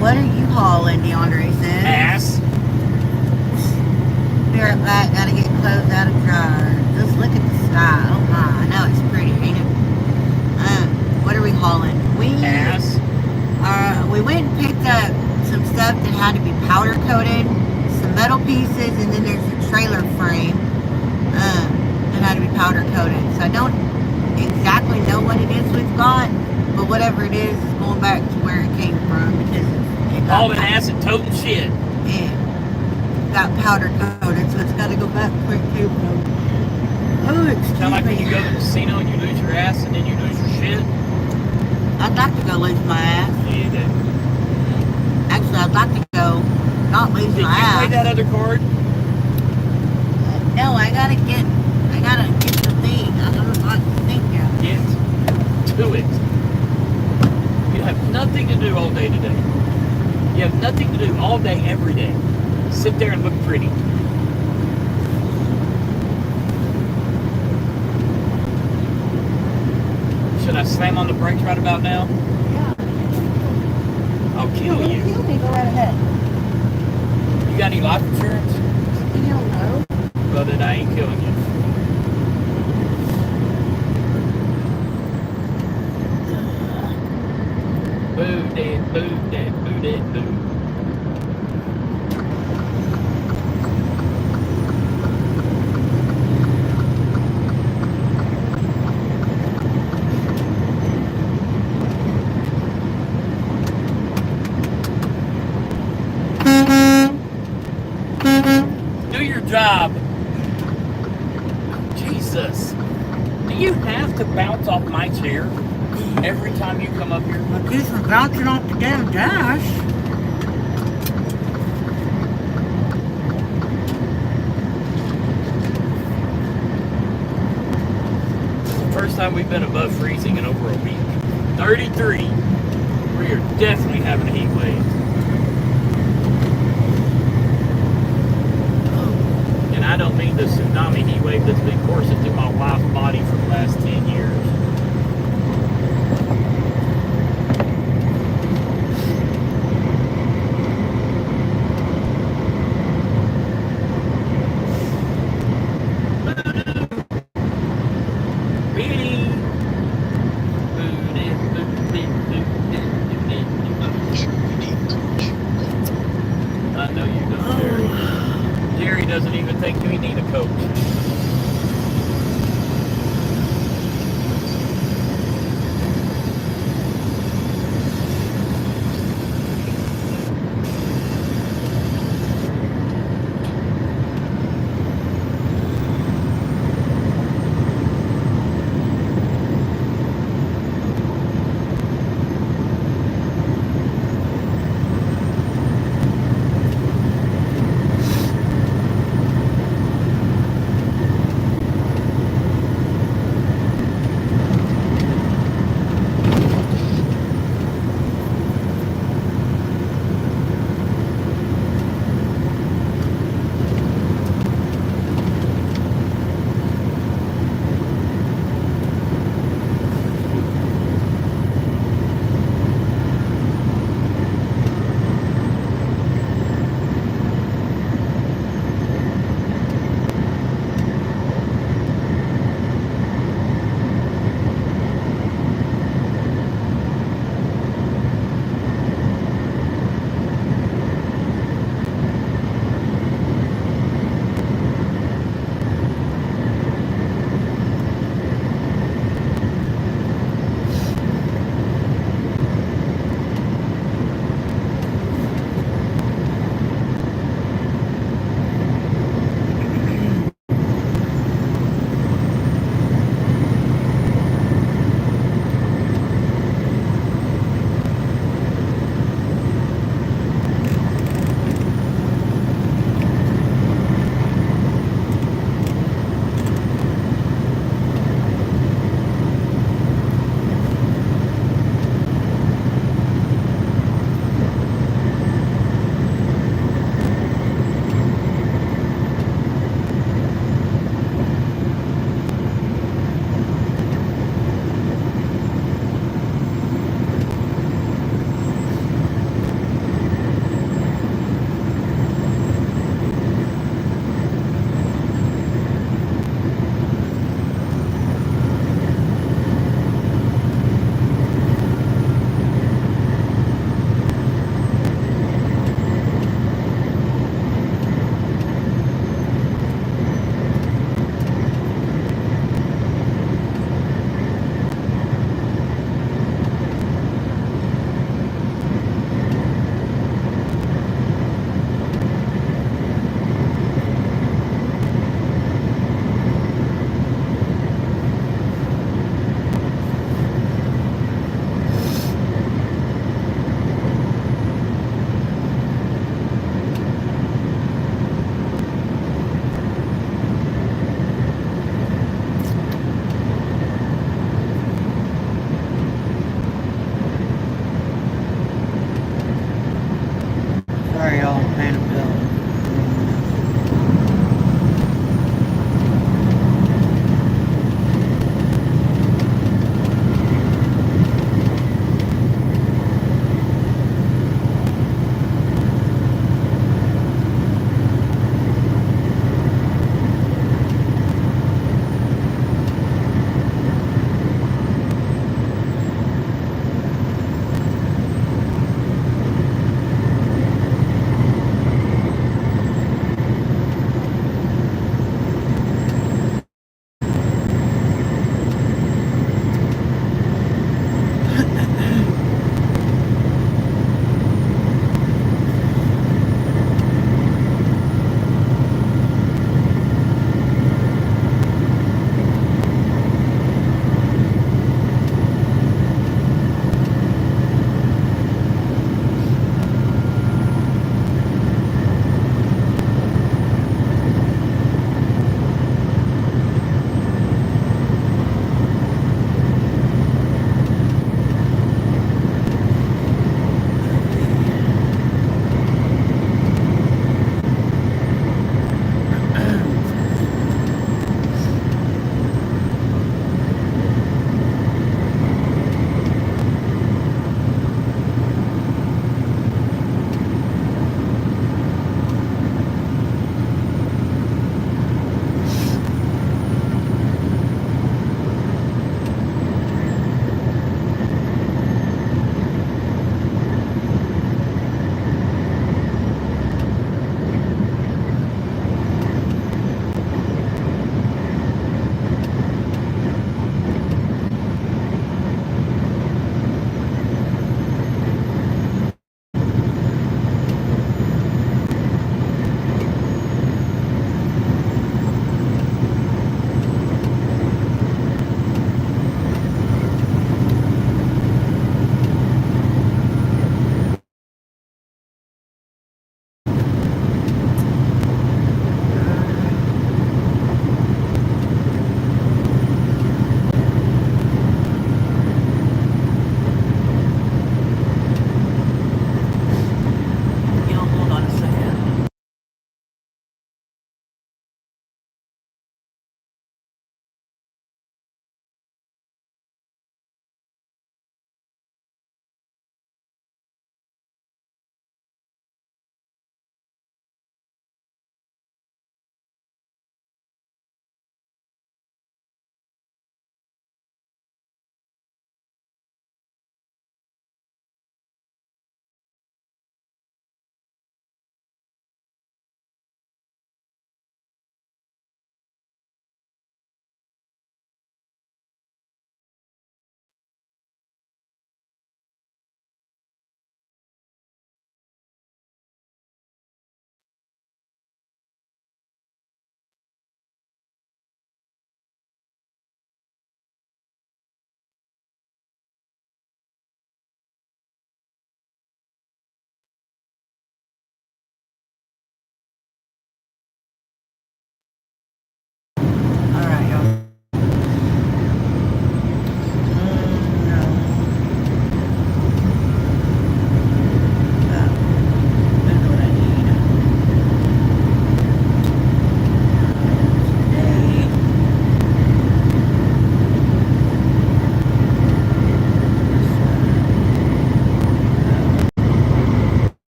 What are you hauling, DeAndre says? Ass. Be right back. Gotta get clothes out of dryer. Just look at the sky. Oh my. I know it's pretty, ain't it? What are we hauling? Ass. We went and picked up some stuff that had to be powder coated, some metal pieces, and then there's a trailer frame that had to be powder powder coated. So I don't exactly know what it is we've got, but whatever it is going back to where it came from because it got All in acid toting shit. got powder coated, so it's got to go back to where it came from. Oh, excuse Kind of like me. when you go to the casino and you lose your ass and then you lose your shit. I'd like to go lose my ass. Yeah, you did. Actually, I'd like to go not lose Did you my ass. play that other card? No, I gotta get the thing. I don't like to think now. Get to it. You have nothing to do all day today. You have nothing to do all day, every day. Sit there and look pretty. Should I slam on the brakes right about now? Yeah. I'll kill you. Kill me, go right ahead. You got any life insurance? You don't know. Well, then I ain't killing you. Boo, dead, boo, dead, boo, dead, boo. Do your job. Jesus. Do you have to bounce off my chair every time you come up here? Well, geez, we're bouncing off the damn dash. First time we've been above freezing in over a week. 33. We are definitely having a heat wave. And I don't mean the tsunami heat wave that's been coursing through my wife's body for the last 10 years. I know you don't, Jerry. Jerry doesn't even think we need a coach.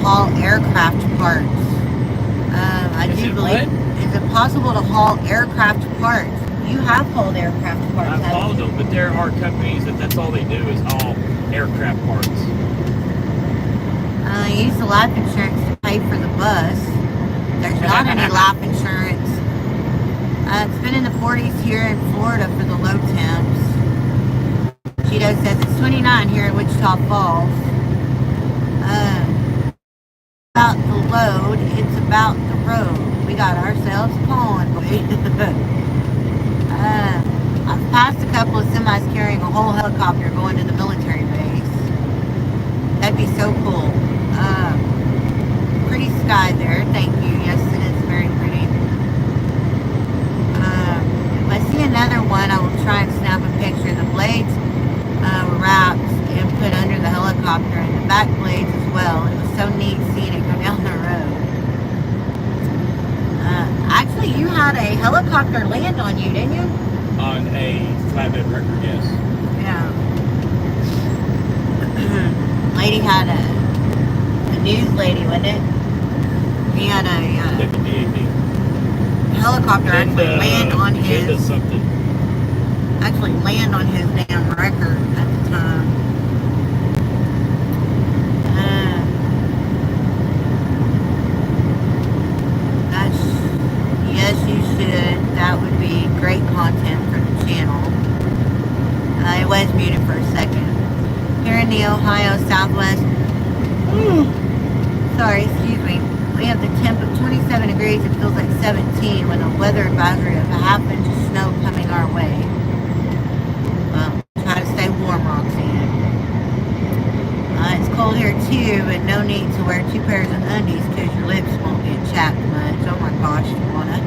haul aircraft parts? I Is do it believe. what? Is it possible to haul aircraft parts? You have hauled aircraft parts. I've haven't hauled you? them, but there are companies that's all they do is haul aircraft parts. Use the life insurance to pay for the bus. There's not any life insurance. It's been in the 40s here in Florida for the low temps. Cheeto says it's 29 here in Wichita Falls. About the load, it's about the road. We got ourselves a pond, boy. I've passed a couple of semis carrying a whole helicopter going to the military base. That'd be so cool. Pretty sky there, thank you. Yes, it is very pretty. If I see another one, I will try and snap a picture. The blades were wrapped and put under the helicopter, and the back blades as well. It was so neat seeing it go down the road. Actually, you had a helicopter land on you, didn't you? On a flatbed record, yes. Yeah. Lady had a news lady, wasn't it? He had a WDAP. helicopter actually land on his. Something. Actually land on his damn record at the time. Yes, you should. That would be great content for the channel. It was muted for a second. Here in the Ohio Southwest. Sorry, excuse me. We have the temp of 27 degrees. It feels like 17 with a weather advisory of a half inch of snow coming our way. Well, try to stay warm, Roxanne. It's cold here too, but no need to wear 2 pairs of undies because your lips won't get chapped much. Oh my gosh, Pawna.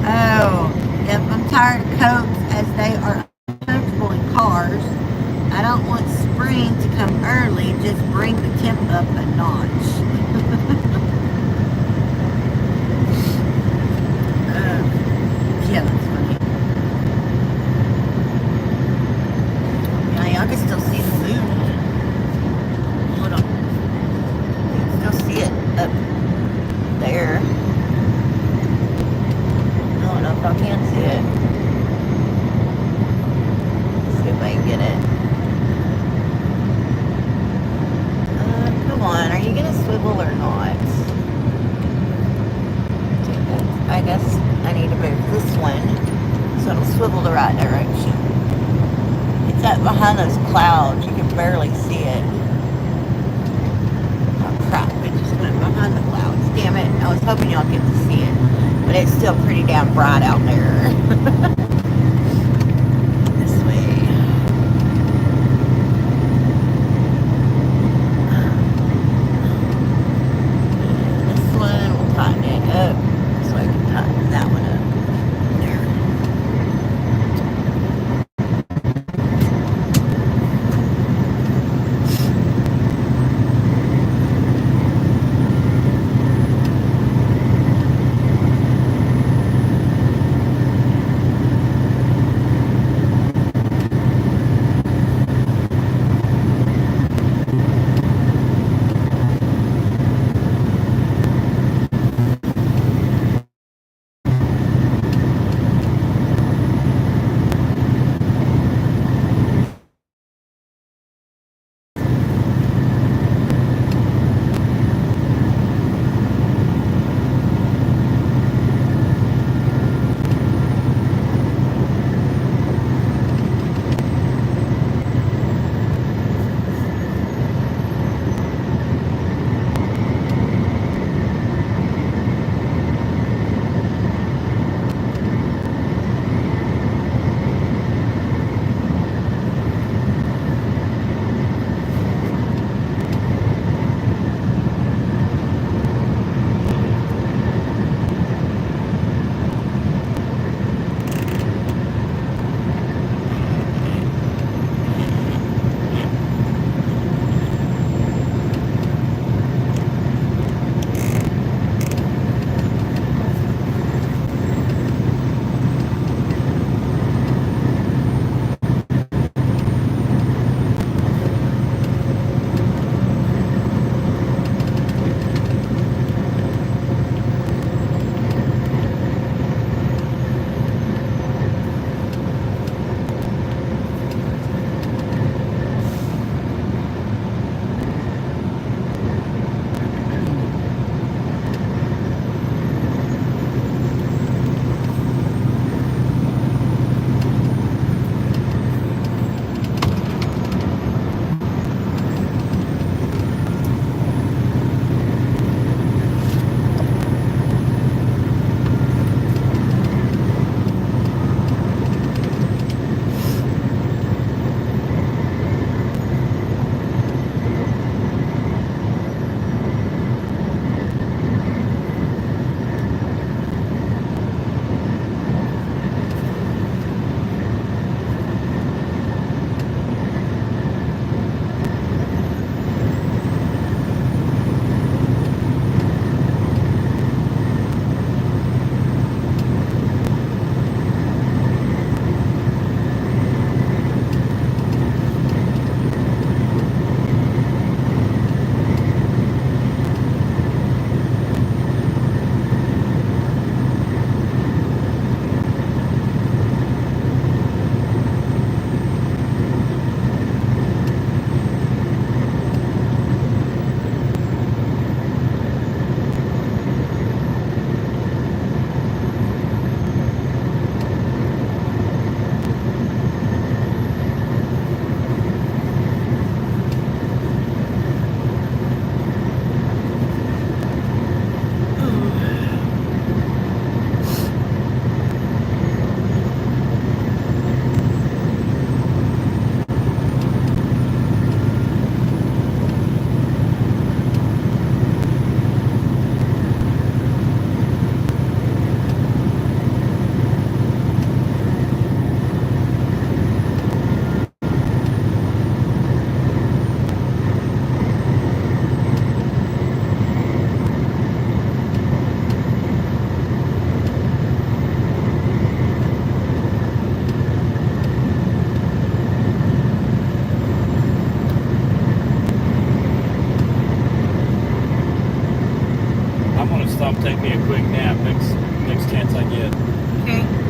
Oh, yep, I'm tired of coats as they are uncomfortable in cars. I don't want spring to come early, just bring the temp up a notch. Yeah, that's funny. Yeah, y'all can still see the moon. Hold on. You can still see it up there. I don't know if I can see it. Let's see if I can get it. Come on, are you gonna swivel or not? I guess I need to move this one so it'll swivel the right direction. It's up behind those clouds. You can barely see it. Oh crap, it just went behind the clouds. Damn it, I was hoping y'all get to see it. But it's still pretty damn bright out there. This way. This one, we'll tighten it up. So I can tighten that one up. There. take me a quick nap next chance I get. Okay.